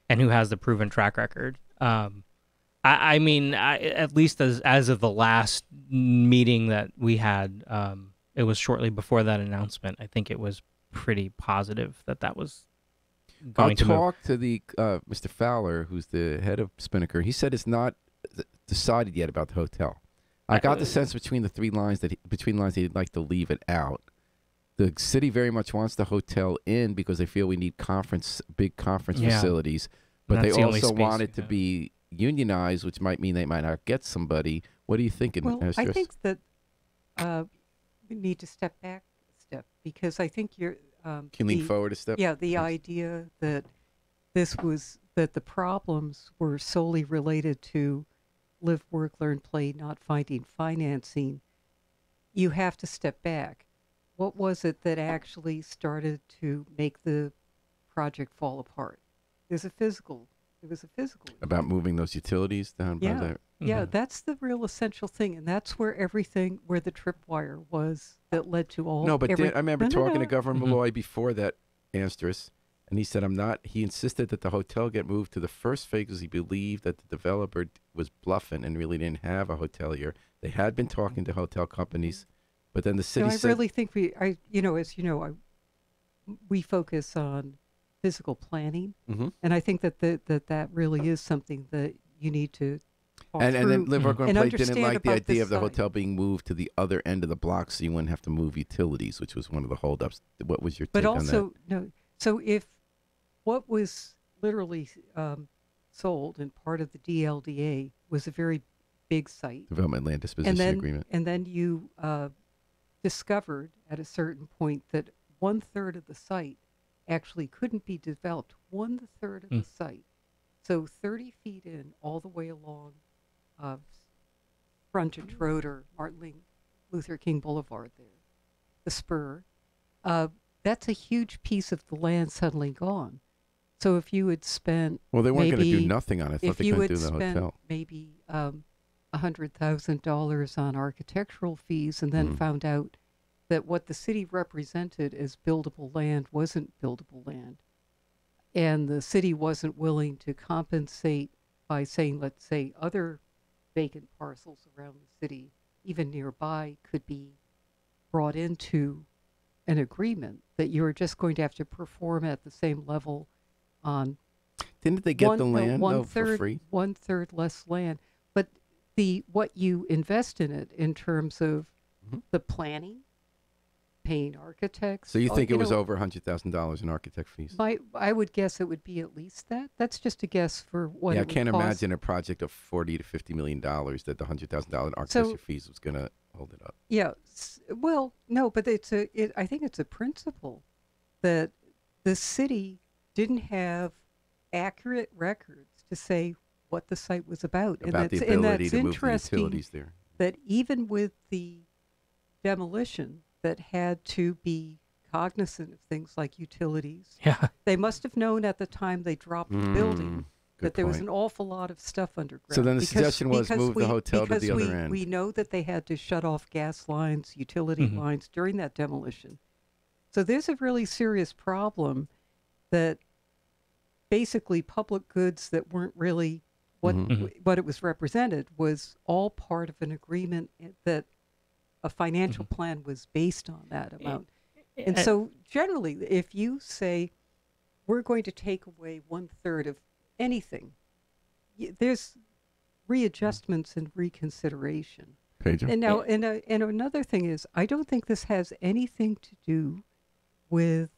and who has the proven track record. I mean, at least as of the last meeting that we had, it was shortly before that announcement. I think it was pretty positive that was going to move. I'll talk to the Mr. Fowler, who's the head of Spinnaker. He said it's not decided yet about the hotel. I got the sense between the lines that he'd like to leave it out. The city very much wants the hotel in because they feel we need big conference facilities, but they also want it to be unionized, which might mean they might not get somebody. What are you thinking? Well, I think that we need to step back a step, because I think you're... Can you lean forward a step? Yeah, the idea that the problems were solely related to Live, Work, Learn, Play not finding financing. You have to step back. What was it that actually started to make the project fall apart? It was a physical. About moving those utilities down by there. Yeah, that's the real essential thing, and that's where the tripwire was that led to all. No, but I remember talking to Governor Malloy before that, Anstress, And he said, he insisted that the hotel get moved to the first phase because he believed that the developer was bluffing and really didn't have a hotelier. They had been talking to hotel companies, but then the city I said, really think as you know, we focus on physical planning, and I think that really is something that you need to talk and through then Live Work Learn and Play didn't understand like the about idea this of the site. hotel being moved to the other end of the block so you wouldn't have to move utilities, which was one of the holdups. What was your take But on that? also, no. So if what was literally sold and part of the DLDA was a very big site, Development Land Disposition Agreement. and then you discovered at a certain point that 1/3 of the site actually couldn't be developed. 1/3 of the site. So 30 feet in, all the way along Frontage Road or Martin Luther King Boulevard there, the spur, that's a huge piece of the land suddenly gone. So if you had spent Well, they weren't going to do maybe- nothing on it. I thought if they you couldn't had do the spent hotel. maybe $100,000 on architectural fees and then found out that what the city represented as buildable land wasn't buildable land, and the city wasn't willing to compensate by saying, let's say, other vacant parcels around the city, even nearby, could be brought into an agreement that you were just going to have to perform at the same level on Didn't they get the land though, for 1/3 free? 1/3 less land, but what you invest in it in terms of the planning, paying architects. So you think it was know, over $100,000 in architect fees? I would guess it would be at least that. That's just a guess for what. Yeah, it I would can't cost. imagine a project of $40 to $50 million that the $100,000 architecture fees was going to hold it up. Yeah, well, no, but I think it's a principle that the city didn't have accurate records to say what the site was about, About the and ability that's to move the interesting utilities there. that even with the demolition that had to be cognizant of things like utilities, Yeah. they must have known at the time they dropped the building good that there was point. an awful lot of stuff underground. So then the suggestion was move the hotel to the other end. We know that they had to shut off gas lines, utility lines during that demolition. So there's a really serious problem that basically public goods that weren't really what it was represented was all part of an agreement that a financial plan was based on that amount. And so generally, if you say, we're going to take away 1/3 of anything, there's readjustments and reconsideration. Pedro? And now, and another thing is, I don't think this has anything to do with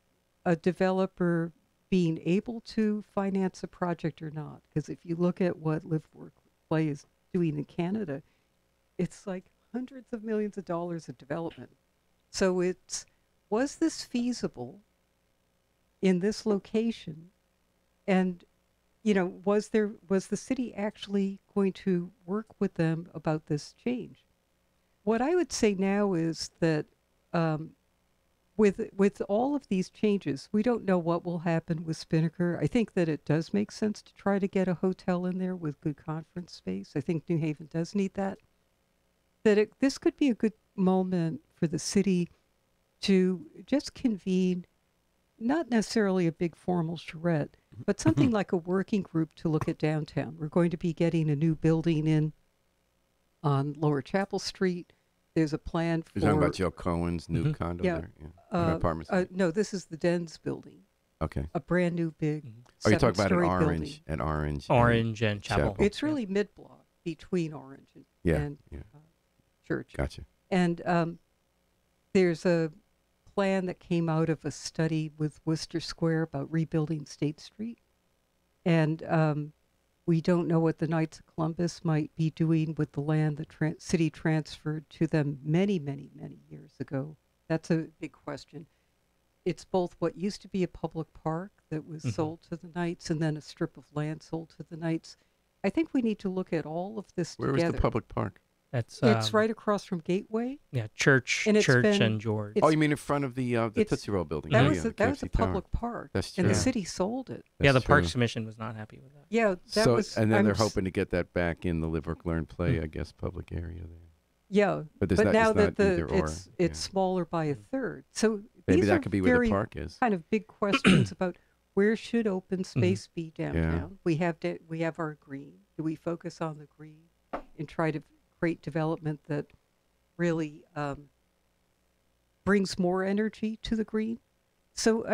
a developer being able to finance a project or not. Because if you look at what Live, Work, Play is doing in Canada, it's like hundreds of millions of dollars of development. So was this feasible in this location? And, was the city actually going to work with them about this change? What I would say now is that with all of these changes, we don't know what will happen with Spinnaker. I think that it does make sense to try to get a hotel in there with good conference space. I think New Haven does need that. This could be a good moment for the city to just convene, not necessarily a big formal charrette, but something like a working group to look at downtown. We're going to be getting a new building in on Lower Chapel Street. There's a plan for... You're talking about Joe Cohen's new condo there? Yeah. Apartments? no, this is the Dens building. Okay. A brand new big Oh, you're talking about an seven-story orange, building. Orange and Chapel. It's really mid-block between Orange and Church. Gotcha. And there's a plan that came out of a study with Worcester Square about rebuilding State Street. And we don't know what the Knights of Columbus might be doing with the land the city transferred to them many, many, many years ago. That's a big question. It's both what used to be a public park that was sold to the Knights and then a strip of land sold to the Knights. I think we need to look at all of this Where together. was the public park? It's right across from Gateway. Yeah, Church And it's been- and George. Oh, you mean in front of the it's- Tootsie Roll building? That Yeah, was the that was KFC a Tower. public park, That's and the true. city sold it. Yeah, the That's Parks true. Commission was not happy with that. Yeah, that So, was. and then they're I'm hoping to get that back in the Live, Work, Learn, Play, I guess, public area there. Yeah, But there's but not- now it's that not either or, it's yeah. smaller by a third. So Maybe these that are could be where the very park is. kind of big questions about where should open space be downtown? Yeah. We have our green. Do we focus on the green and try to create development that really brings more energy to the green? So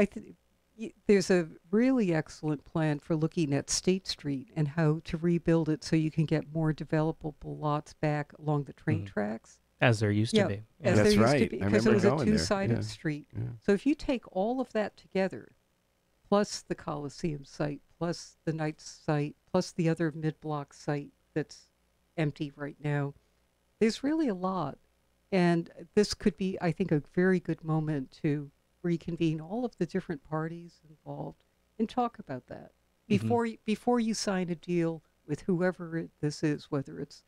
there's a really excellent plan for looking at State Street and how to rebuild it so you can get more developable lots back along the train tracks. As there used to be. As That's there used right. to be, I because it was remember a going there. two-sided Yeah. street. Yeah. So if you take all of that together, plus the Coliseum site, plus the Knights site, plus the other mid-block site that's empty right now, there's really a lot. And this could be, I think, a very good moment to reconvene all of the different parties involved and talk about that before you sign a deal with whoever this is, whether it's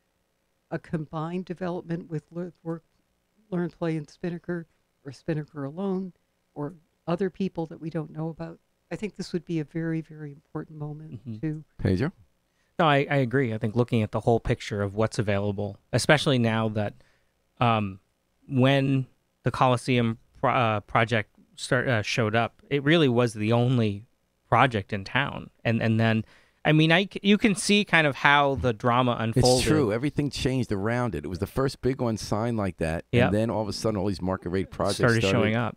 a combined development with Work, Learn, Play, and Spinnaker, or Spinnaker alone, or other people that we don't know about. I think this would be a very, very important moment to. Pedro? No, I agree. I think looking at the whole picture of what's available, especially now that when the Coliseum project showed up, it really was the only project in town. And then, I mean, you can see kind of how the drama unfolded. It's true. Everything changed around it. It was the first big one signed like that. Yep. And then all of a sudden, all these market rate projects Started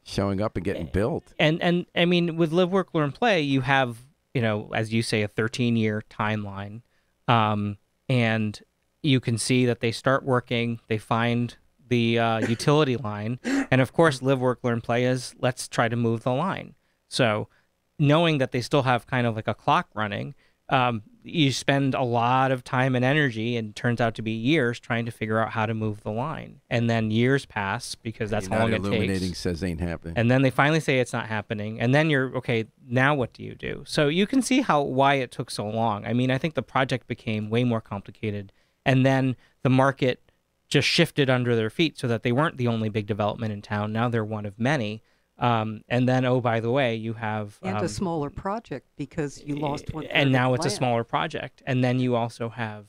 showing up and getting built. And I mean, with Live, Work, Learn, Play, you have, as you say, a 13-year timeline. And you can see that they start working, they find the utility line. And of course, Live, Work, Learn, Play is let's try to move the line. So knowing that they still have kind of like a clock running, you spend a lot of time and energy, and it turns out to be years, trying to figure out how to move the line. And then years pass because that's how long it Illuminating takes. says ain't happening. And then they finally say it's not happening. And then you're, okay, now what do you do? So you can see why it took so long. I mean, I think the project became way more complicated. And then the market just shifted under their feet so that they weren't the only big development in town. Now they're one of many. And then, oh, by the way, you have And a smaller project because you lost one. and now it's a smaller project. And then you also have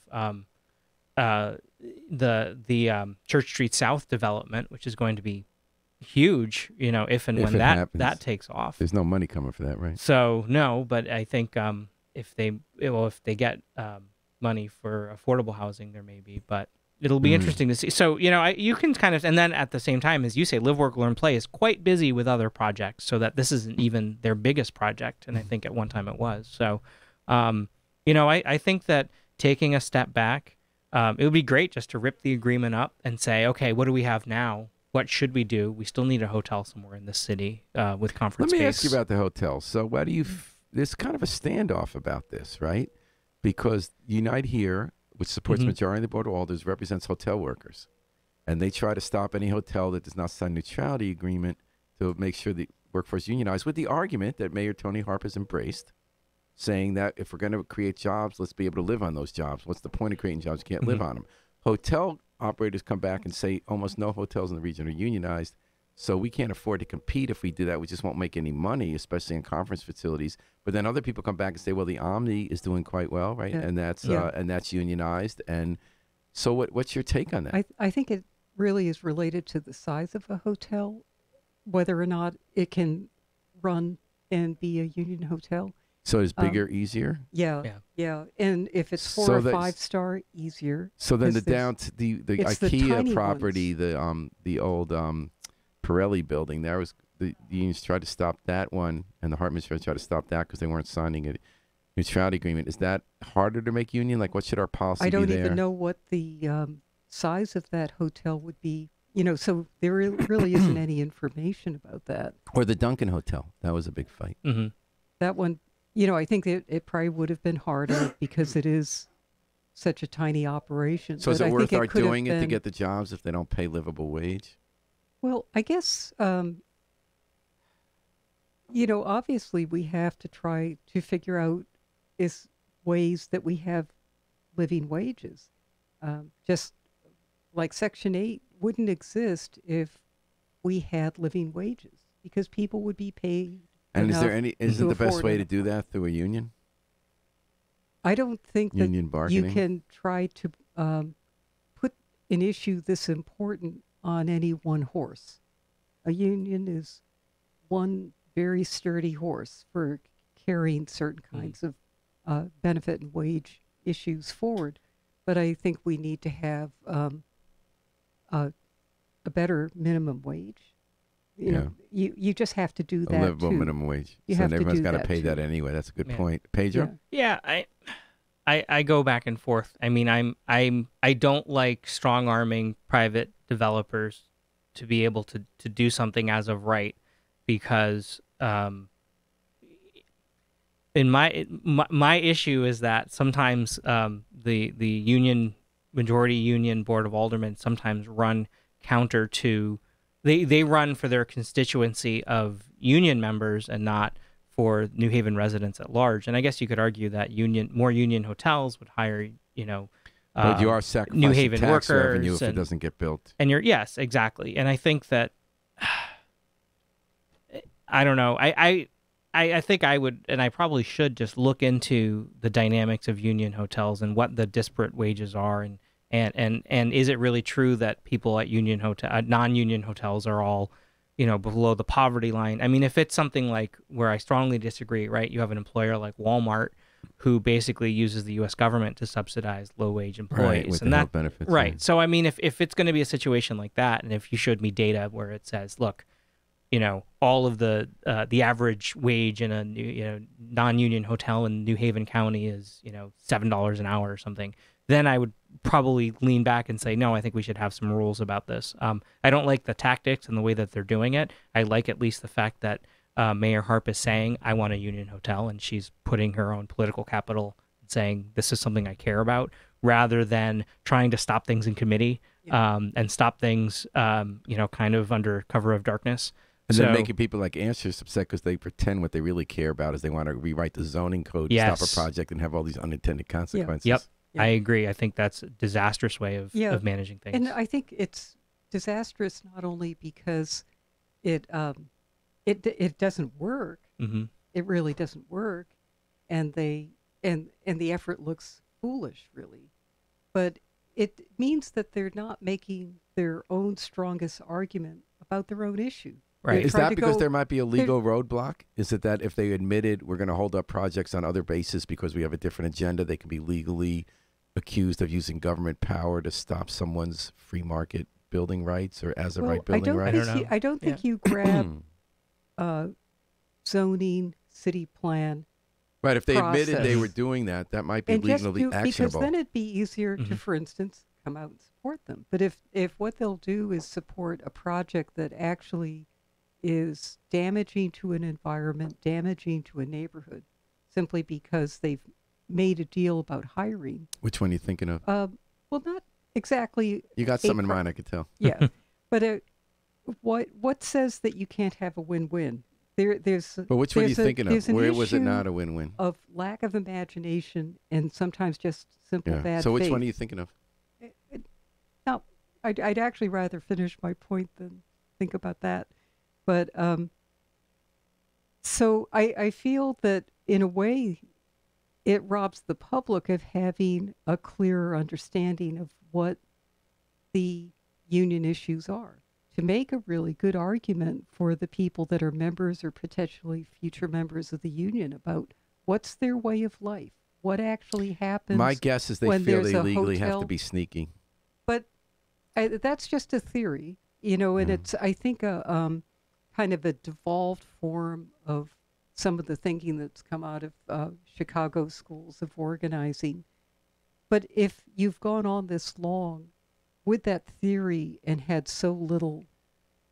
the Church Street South development, which is going to be huge, if and when that takes off. There's no money coming for that, right? So no, but I think if they get money for affordable housing, there may be, but it'll be interesting to see. So, you can kind of, and then at the same time, as you say, Live, Work, Learn, Play is quite busy with other projects, so that this isn't even their biggest project. And I think at one time it was. So, I think that taking a step back, it would be great just to rip the agreement up and say, okay, what do we have now? What should we do? We still need a hotel somewhere in this city with conference space. Let me ask you about the hotel. So why do you, there's kind of a standoff about this, right? Because Unite Here, which supports the majority of the Board of Alders, represents hotel workers. And they try to stop any hotel that does not sign a neutrality agreement to make sure the workforce unionized, with the argument that Mayor Tony Harp has embraced, saying that if we're going to create jobs, let's be able to live on those jobs. What's the point of creating jobs? You can't live on them. Hotel operators come back and say almost no hotels in the region are unionized, so we can't afford to compete if we do that. We just won't make any money, especially in conference facilities. But then other people come back and say, well, the Omni is doing quite well, right? And that's unionized. And so what's your take on that? I think it really is related to the size of a hotel, whether or not it can run and be a union hotel. So is bigger easier? Yeah. And if it's 4 or 5 star, easier. So then the IKEA property, ones. the old Pirelli building, there was the unions tried to stop that one, and the Hartmans tried to stop that because they weren't signing a neutrality agreement. Is that harder to make union? Like, what should our policy be there? I don't even know what the size of that hotel would be. So there really isn't any information about that. Or the Duncan Hotel. That was a big fight. That one, I think it probably would have been harder because it is such a tiny operation. So is it worth our doing it to get the jobs if they don't pay livable wage? Well, I guess, obviously we have to try to figure out ways that we have living wages. Just like Section 8 wouldn't exist if we had living wages because people would be paid. And isn't the best way to do that through a union? I don't think union that bargaining? You can try to put an issue this important on any one horse. A union is one very sturdy horse for carrying certain kinds of benefit and wage issues forward. But I think we need to have a better minimum wage. You just have to do that. A livable too. minimum wage. You So have to everyone's do got to that pay too. that anyway. That's a good Yeah. point. Pedro? Yeah, I go back and forth. I mean, I don't like strong arming private developers to be able to do something as of right, because in my issue is that sometimes the majority union board of aldermen sometimes run counter to they run for their constituency of union members and not for New Haven residents at large. And I guess you could argue that more union hotels would hire, But you are sacrificing New Haven tax revenue workers if it and- doesn't get built. And yes, exactly. And I think that I don't know. I think I would, and I probably should just look into the dynamics of union hotels and what the disparate wages are, and is it really true that people at non-union hotels are all, below the poverty line? I mean, if it's something like where I strongly disagree, right? You have an employer like Walmart who basically uses the U.S. government to subsidize low-wage employees, Right, with and the health benefits. right. yeah. So I mean, if it's going to be a situation like that, and if you showed me data where it says, look, all of the average wage in a non-union hotel in New Haven County is $7 an hour or something, then I would probably lean back and say, no, I think we should have some rules about this. I don't like the tactics and the way that they're doing it. I like at least the fact that Mayor Harp is saying, I want a union hotel, and she's putting her own political capital, saying this is something I care about, rather than trying to stop things in committee and stop things, kind of under cover of darkness. And then making people like Anstress upset because they pretend what they really care about is they want to rewrite the zoning code to stop a Yes. project and have all these unintended consequences. Yep. Yeah. I agree. I think that's a disastrous way of managing things. And I think it's disastrous not only because it doesn't work. Mm-hmm. It really doesn't work, and the effort looks foolish, really. But it means that they're not making their own strongest argument about their own issue. Right. They're Is trying that to because go- there might be a legal roadblock? Is it that if they admitted we're going to hold up projects on other bases because we have a different agenda, they can be legally accused of using government power to stop someone's free market building rights or as a right building rights? I don't think you grab zoning, city plan, Right. If they admitted they process. were doing that, that might be and just legally do, because actionable. then it'd be easier to, Mhm. for instance, come out and support them. But if what they'll do is support a project that actually is damaging to an environment, damaging to a neighborhood, simply because they've made a deal about hiring, Which one are you thinking of? well, not exactly. You got a some in pro- mind, I could tell. Yeah, but what says that you can't have a win-win? There's But which one are you thinking of? there's an Where was it issue not a win-win? of lack of imagination and sometimes just simple Yeah. bad So which faith. one are you thinking of? No, I'd actually rather finish my point than think about that. But so I feel that in a way it robs the public of having a clearer understanding of what the union issues are, to make a really good argument for the people that are members or potentially future members of the union about what's their way of life, what actually happens. My guess is they when feel there's they a legally have to hotel. be sneaky. But that's just a theory, and it's, I think, a kind of a devolved form of some of the thinking that's come out of Chicago schools of organizing. But if you've gone on this long with that theory and had so little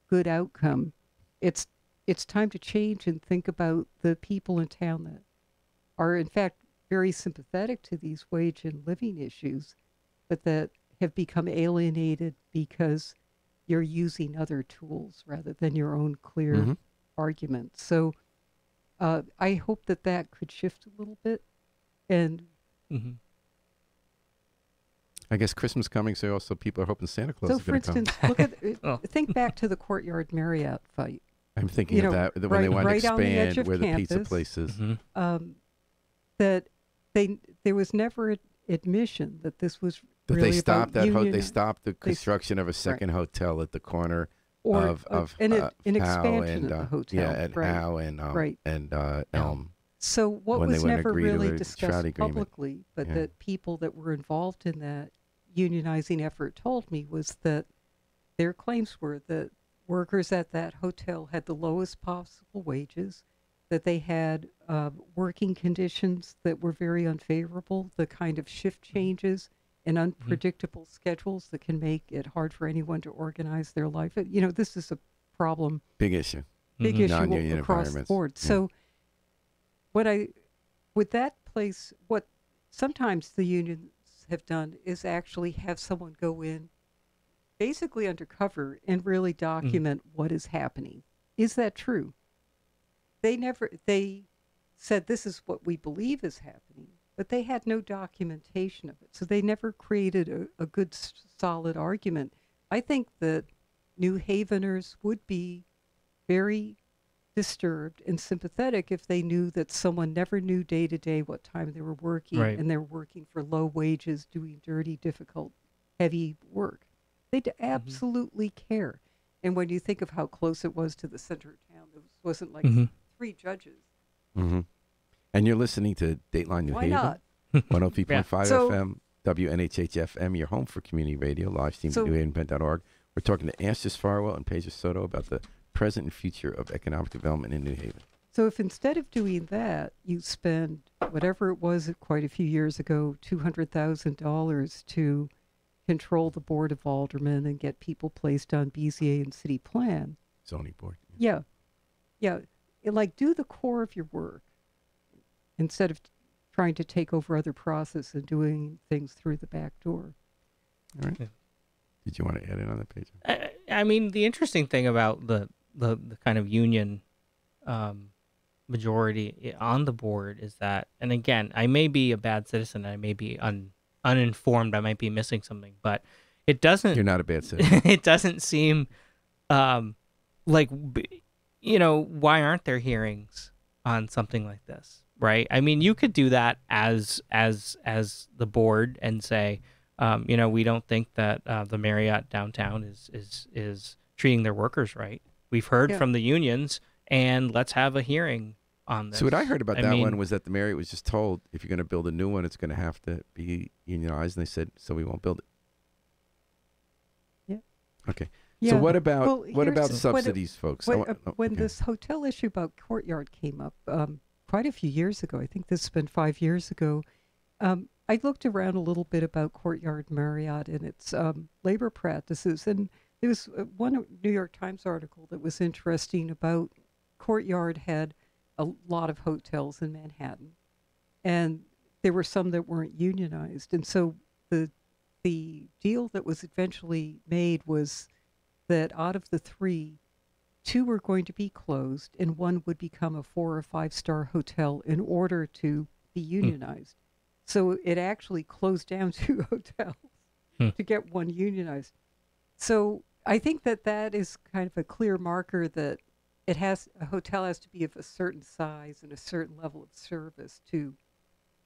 good outcome, it's time to change and think about the people in town that are, in fact, very sympathetic to these wage and living issues, but that have become alienated because you're using other tools rather than your own clear Mhm. argument. So I hope that could shift a little bit. And Mm-hmm. I guess Christmas coming, so also people are hoping Santa Claus so, is for going to come. instance, look at Oh. think back to the Courtyard Marriott fight. I'm thinking you of know, that when they want to right on the edge expand of where the pizza campus. place is. Mm-hmm. That there was never admission that this was That really they stopped about that union they stopped the construction of a second hotel at the corner or of an Howe expansion and of the hotel. yeah, at right. Howe and Right. and Yeah. Elm. So what When they was wouldn't never agree to really a discussed Trout agreement. publicly, but Yeah. that people that were involved in that unionizing effort told me, was that their claims were that workers at that hotel had the lowest possible wages, that they had working conditions that were very unfavorable, the kind of shift changes and unpredictable schedules that can make it hard for anyone to organize their life. This is a problem, Big issue. big Mhm. issue Non-union across the environments. board. Yeah. So with that place, what sometimes the unions have done is actually have someone go in basically undercover and really document what is happening. Is that true? They said this is what we believe is happening, but they had no documentation of it. So they never created a good solid argument. I think that New Haveners would be very disturbed and sympathetic if they knew that someone never knew day to day what time they were working, Right. and they're working for low wages, doing dirty, difficult, heavy work. They'd absolutely care. And when you think of how close it was to the center of town, there wasn't like 3 judges. Mm-hmm. And you're listening to Dateline New Why Haven. not? 103.5 So- FM, WNHH FM, your home for community radio, live stream So- at newhavenpen.org. We're talking to Anstress, Farwell, and Pedro Soto about the present and future of economic development in New Haven. So if instead of doing that, you spend whatever it was quite a few years ago, $200,000 to control the Board of Aldermen and get people placed on BZA and city plan. Zoning board. Yeah. Like, do the core of your work instead of trying to take over other process and doing things through the back door. All right. Yeah. Did you want to add in on that page? I mean, the interesting thing about the kind of union majority on the board is that, and again, I may be a bad citizen, I may be uninformed, I might be missing something, but it doesn't. You're not a bad citizen. It doesn't seem like, why aren't there hearings on something like this, right? I mean, you could do that as the board and say, we don't think that the Marriott downtown is treating their workers right. We've heard from the unions, and let's have a hearing on this. So what I heard about I that mean, one was that the Marriott was just told, if you're going to build a new one, it's going to have to be unionized, and they said, so we won't build it. Yeah. Okay. Yeah. So what about Well, here's- subsidies, folks? I want- When okay. this hotel issue about Courtyard came up quite a few years ago, I think this has been 5 years ago, I looked around a little bit about Courtyard Marriott and its labor practices, and there was one New York Times article that was interesting about Courtyard had a lot of hotels in Manhattan, and there were some that weren't unionized, and so the deal that was eventually made was that out of the 3, 2 were going to be closed, and 1 would become a 4 or 5-star hotel in order to be unionized. So it actually closed down 2 hotels to get 1 unionized. So I think that is kind of a clear marker that a hotel has to be of a certain size and a certain level of service to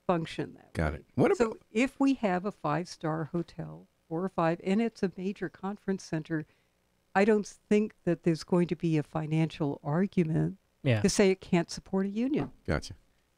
function that Got way. it. What about So if we have a 5-star hotel, 4 or 5, and it's a major conference center, I don't think that there's going to be a financial argument to say it can't support a union. Gotcha.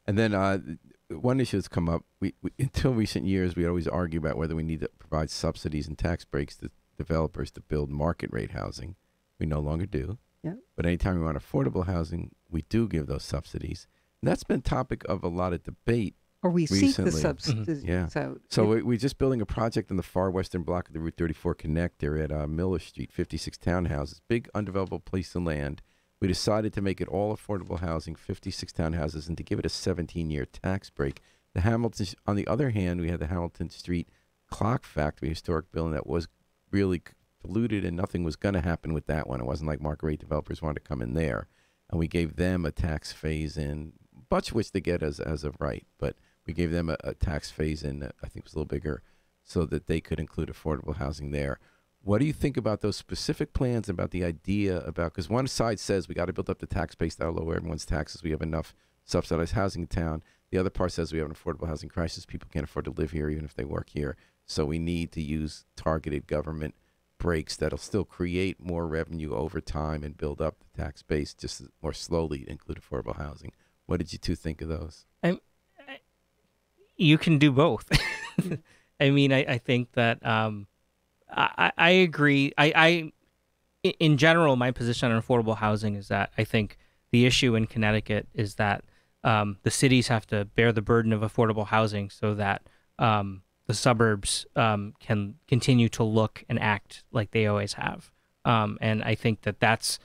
And then one issue that's come up, we until recent years, we always argue about whether we need to provide subsidies and tax breaks to developers to build market rate housing. We no longer do. Yeah. But anytime we want affordable housing, we do give those subsidies. And that's been topic of a lot of debate. Or we seek the Recently. subsidies Yeah. out. So we're just building a project in the far western block of the Route 34 connector at Miller Street, 56 townhouses, big undeveloped piece of land. We decided to make it all affordable housing, 56 townhouses, and to give it a 17-year tax break. The Hamilton, on the other hand, we had the Hamilton Street Clock Factory historic building that was really polluted, and nothing was going to happen with that one. It wasn't like market rate developers wanted to come in there, and we gave them a tax phase-in, much which they get as of right, but we gave them a tax phase-in that I think was a little bigger so that they could include affordable housing there. What do you think about those specific plans, about the idea about, because one side says we got to build up the tax base that'll lower everyone's taxes. We have enough subsidized housing in town. The other part says we have an affordable housing crisis. People can't afford to live here even if they work here. So we need to use targeted government breaks that'll still create more revenue over time and build up the tax base just more slowly to include affordable housing. What did you two think of those? You can do both. I mean, I think that I agree. In general, my position on affordable housing is that I think the issue in Connecticut is that the cities have to bear the burden of affordable housing so that the suburbs can continue to look and act like they always have. And I think that that's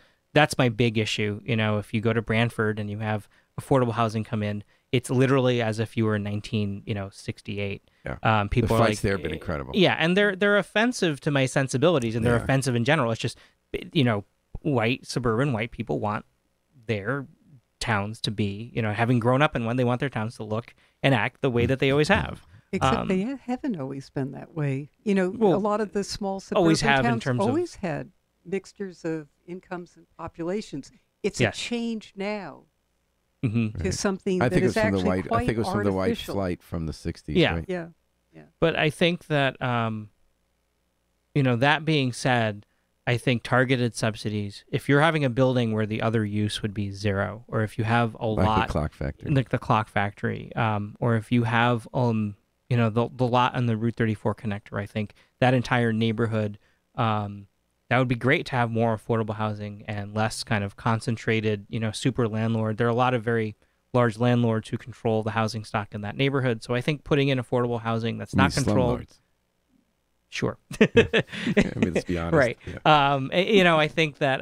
my big issue. You know, if you go to Branford and you have affordable housing come in, it's literally as if you were in 1968. Yeah. People the are fights like, there have been incredible. Yeah, and they're offensive to my sensibilities, and they're offensive in general. It's just, you know, suburban white people want their towns to be, you know, having grown up in one, they want their towns to look and act the way that they always have. Except they haven't always been that way. You know, a lot of the small suburban always have towns in terms always of, had mixtures of incomes and populations. It's a change now to something I that think it is was from the actually white. quite I think it was from the white artificial. flight from the 60s. Yeah. Right? Yeah. but I think that, you know, that being said, I think targeted subsidies, if you're having a building where the other use would be zero, or if you have a Like lot, the clock factory. like the clock factory, or if you have, you know, the lot on the Route 34 connector, I think that entire neighborhood, that would be great to have more affordable housing and less kind of concentrated, you know, super landlord. There are a lot of very large landlords who control the housing stock in that neighborhood. So I think putting in affordable housing that's not controlled. Slumlords. Sure. I mean, let's be honest. Right. Yeah. You know, I think that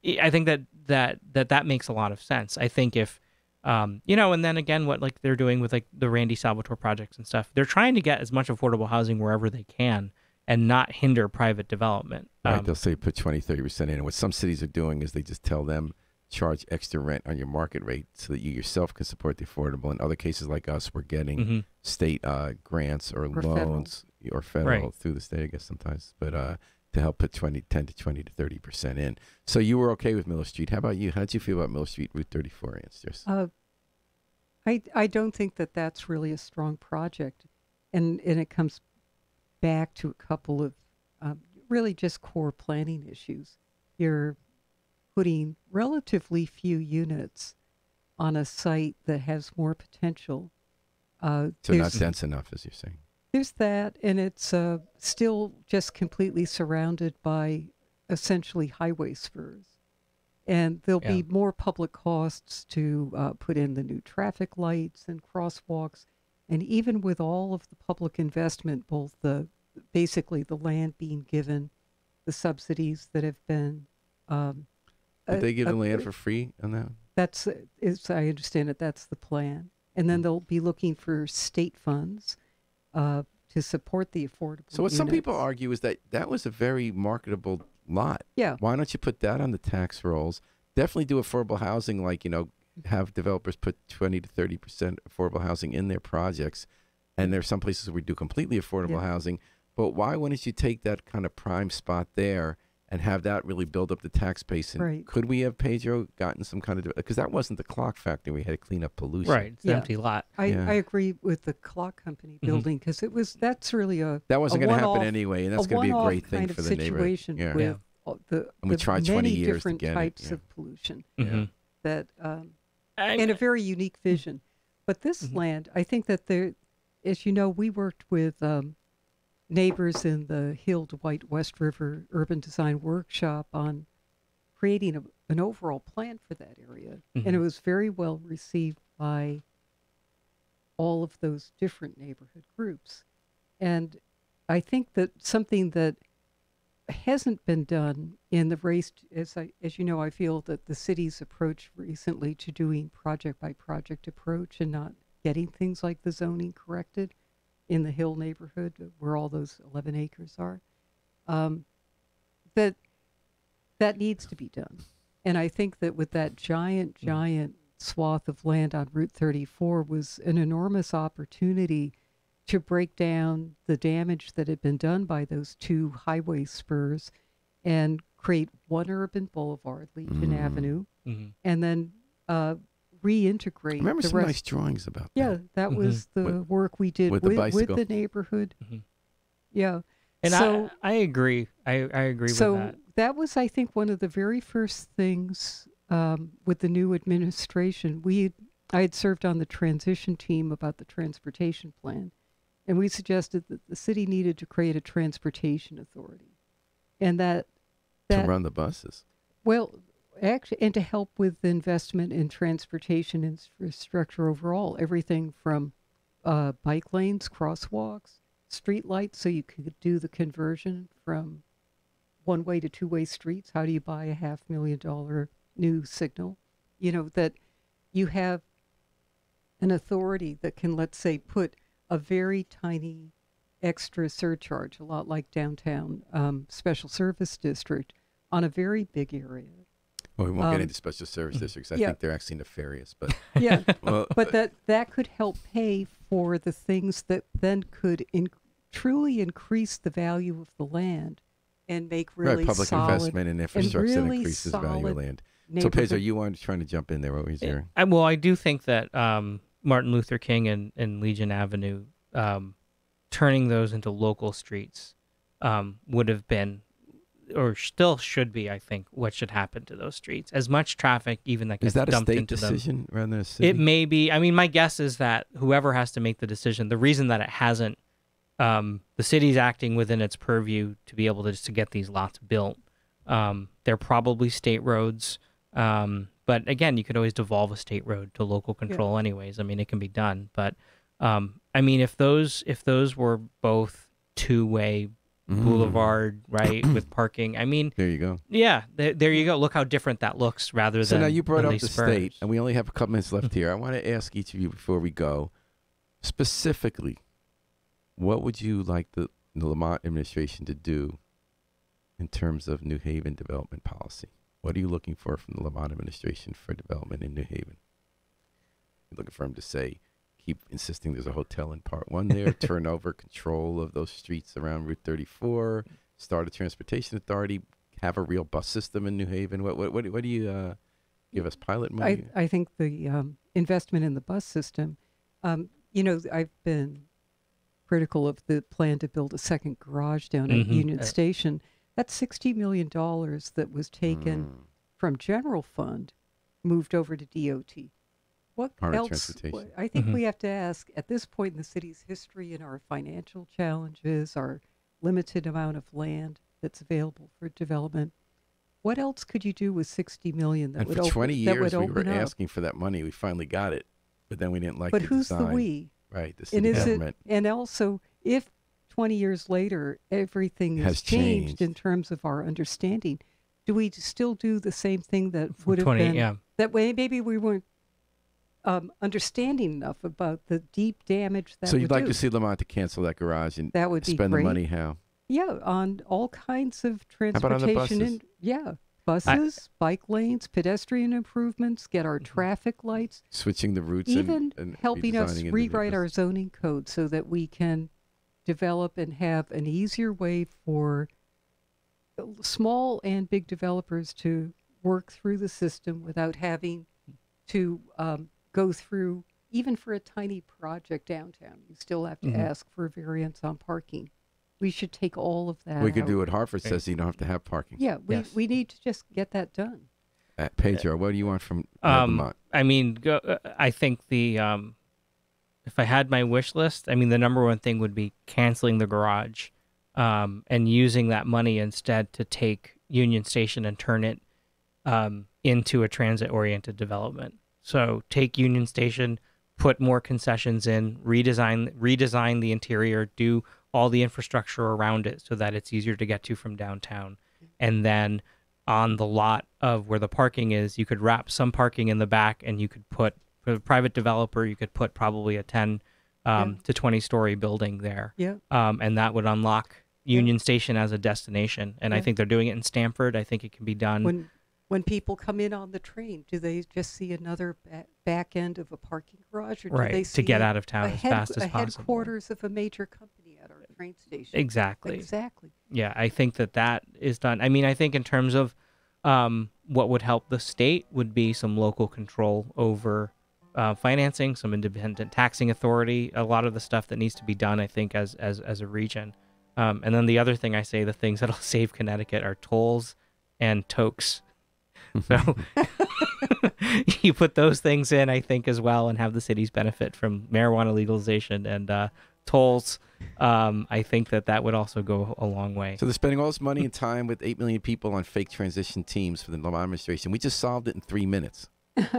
that makes a lot of sense. I think if, you know, and then again, what like they're doing with like the Randy Salvatore projects and stuff, they're trying to get as much affordable housing wherever they can and not hinder private development. Right. They'll say put 20, 30% in. And what some cities are doing is they just tell them charge extra rent on your market rate so that you yourself can support the affordable. In other cases like us, we're getting state grants or loans or federal through the state, I guess sometimes, but to help put 10 to 20 to 30% in. So you were okay with Miller Street. How about you? How did you feel about Miller Street, Route 34, Anstress? I don't think that that's really a strong project. And it comes back to a couple of really just core planning issues. You're putting relatively few units on a site that has more potential. So not dense enough, as you're saying. There's that, and it's still just completely surrounded by essentially highway spurs. And there'll be more public costs to put in the new traffic lights and crosswalks. And even with all of the public investment, both basically the land being given, the subsidies that have been... Did they give the land for free on that? That's, as I understand it, that's the plan. And then they'll be looking for state funds to support the affordable So what units. some people argue is that was a very marketable lot. Yeah. Why don't you put that on the tax rolls? Definitely do affordable housing, like, you know, have developers put 20 to 30% affordable housing in their projects. And there's some places where we do completely affordable housing. But why wouldn't you take that kind of prime spot there and have that really build up the tax base? And could we have, Pedro, gotten some kind of... Because that wasn't the clock factory. We had to clean up pollution. Right. It's an empty lot. I agree with the clock company building because that's really that wasn't going to happen anyway, and that's going to be a great thing for the neighborhood. With the and we tried 20 many years different to get types it. of pollution that and a very unique vision. But this land, I think that there, as you know, we worked with neighbors in the Hill to White West River Urban Design Workshop on creating an overall plan for that area. And it was very well received by all of those different neighborhood groups. And I think that something that hasn't been done in the race, as you know, I feel that the city's approach recently to doing project by project approach and not getting things like the zoning corrected in the Hill neighborhood where all those 11 acres are, that needs to be done. And I think that with that giant swath of land on Route 34 was an enormous opportunity to break down the damage that had been done by those two highway spurs and create one urban boulevard, Legion Avenue, and then reintegrate. I remember the some rest. nice drawings about that. Yeah, that was the work we did with with the the neighborhood. Yeah. And so, I agree. I agree with that. So that was, I think, one of the very first things with the new administration. We I had served on the transition team about the transportation plan, and we suggested that the city needed to create a transportation authority, and that To run the buses. well, actually, and to help with the investment in transportation infrastructure overall, everything from bike lanes, crosswalks, street lights, so you could do the conversion from one-way to two-way streets. How do you buy a $500,000 new signal? You know, that you have an authority that can, let's say, put a very tiny extra surcharge, a lot like downtown special service district, on a very big area. Well, we won't get into special service districts. I yeah. think they're actually nefarious, but Yeah, well, but that could help pay for the things that then could truly increase the value of the land and make really right, public solid investment in infrastructure that really increases the value of solid land. So, Pedro, you wanted trying to jump in there. What was your? Well, I do think that Martin Luther King and Legion Avenue, turning those into local streets, would have been, or still should be, I think, what should happen to those streets. As much traffic, even that gets Is that a dumped state into them. decision rather than a city? It may be. I mean, my guess is that whoever has to make the decision, the reason that it hasn't, the city's acting within its purview to be able to get these lots built. They're probably state roads. But again, you could always devolve a state road to local control anyways. I mean, it can be done. But I mean, if those were both two-way boulevard, right, with parking, I mean, there you go. Yeah, there you go. Look how different that looks rather than. So now you brought than up these the spurs. state, and we only have a couple minutes left here. I want to ask each of you before we go, specifically, what would you like the Lamont administration to do in terms of New Haven development policy? What are you looking for from the Lamont administration for development in New Haven? You're looking for them to say, keep insisting there's a hotel in Part 1 there, turn over control of those streets around Route 34, start a transportation authority, have a real bus system in New Haven. What do you give us, pilot money? I think the investment in the bus system, you know, I've been critical of the plan to build a second garage down at Union Station. That's $60 million that was taken from general fund, moved over to DOT. What Part of else? transportation. I think we have to ask, at this point in the city's history and our financial challenges, our limited amount of land that's available for development, what else could you do with $60 million that And would for open, 20 years, we were open up? asking for that money. We finally got it, but then we didn't like But the who's design. the we? Right, the And city is government. it? And also, if 20 years later everything Has has changed in changed. terms of our understanding, do we still do the same thing that For would have 20, been? yeah. That way, maybe we weren't understanding enough about the deep damage that. So you'd would like do. to see Lamont to cancel that garage and That would be spend great. the money how? Yeah, on all kinds of about on the transportation. buses? Buses, bike lanes, pedestrian improvements, get our traffic lights, Switching the routes even and helping us redesigning rewrite our individuals. zoning code so that we can develop and have an easier way for small and big developers to work through the system without having to go through, even for a tiny project downtown, you still have to ask for a variance on parking. We should take all of that We could out. do what Hartford says, you don't have to have parking. Yeah, Yes. we need to just get that done. Pedro, what do you want from Lamont? I mean, I think the if I had my wish list, I mean, the number one thing would be canceling the garage, and using that money instead to take Union Station and turn it into a transit-oriented development. So take Union Station, put more concessions in, redesign the interior, do all the infrastructure around it so that it's easier to get to from downtown, and then on the lot of where the parking is, you could wrap some parking in the back, and you could put, for the private developer, you could put probably a 10 to 20-story building there. Yeah. And that would unlock Union Station as a destination. And I Yeah. think they're doing it in Stamford. I think it can be done. When people come in on the train, do they just see another back end of a parking garage, or do Right, they to see get out of town as fast as a possible. headquarters of a major company at our train station? Exactly. Exactly. Yeah, I think that is done. I mean, I think in terms of what would help the state would be some local control over financing, some independent taxing authority, a lot of the stuff that needs to be done, I think, as a region. And then the other thing I say, the things that'll save Connecticut are tolls and tokes. So you put those things in, I think, as well, and have the cities benefit from marijuana legalization and tolls. I think that would also go a long way. So they're spending all this money and time with 8 million people on fake transition teams for the Obama administration. We just solved it in 3 minutes.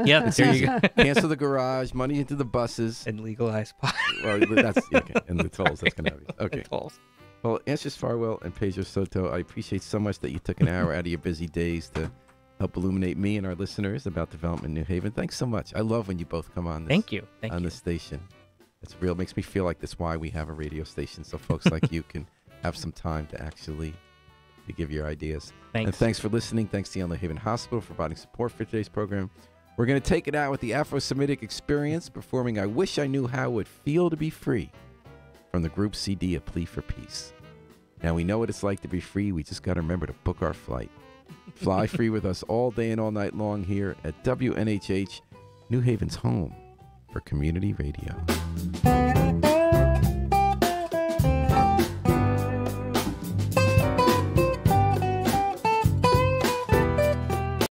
Yeah, there you go. Cancel the garage, money into the buses. And legalize pot. Well, that's okay. And the tolls. That's gonna be okay. And tolls. Well, Anstress, Farwell, and Pedro Soto, I appreciate so much that you took an hour out of your busy days to help illuminate me and our listeners about development in New Haven. Thanks so much. I love when you both come on this. Thank you. Thank on you. the station. It's real. Makes me feel like that's why we have a radio station, so folks like you can have some time to actually to give your ideas. Thanks. And thanks for listening. Thanks to the New Haven Hospital for providing support for today's program. We're going to take it out with the Afro-Semitic Experience performing I Wish I Knew How It Would Feel to Be Free from the group CD A Plea for Peace. Now we know what it's like to be free. We just got to remember to book our flight. Fly free with us all day and all night long here at WNHH, New Haven's home for community radio.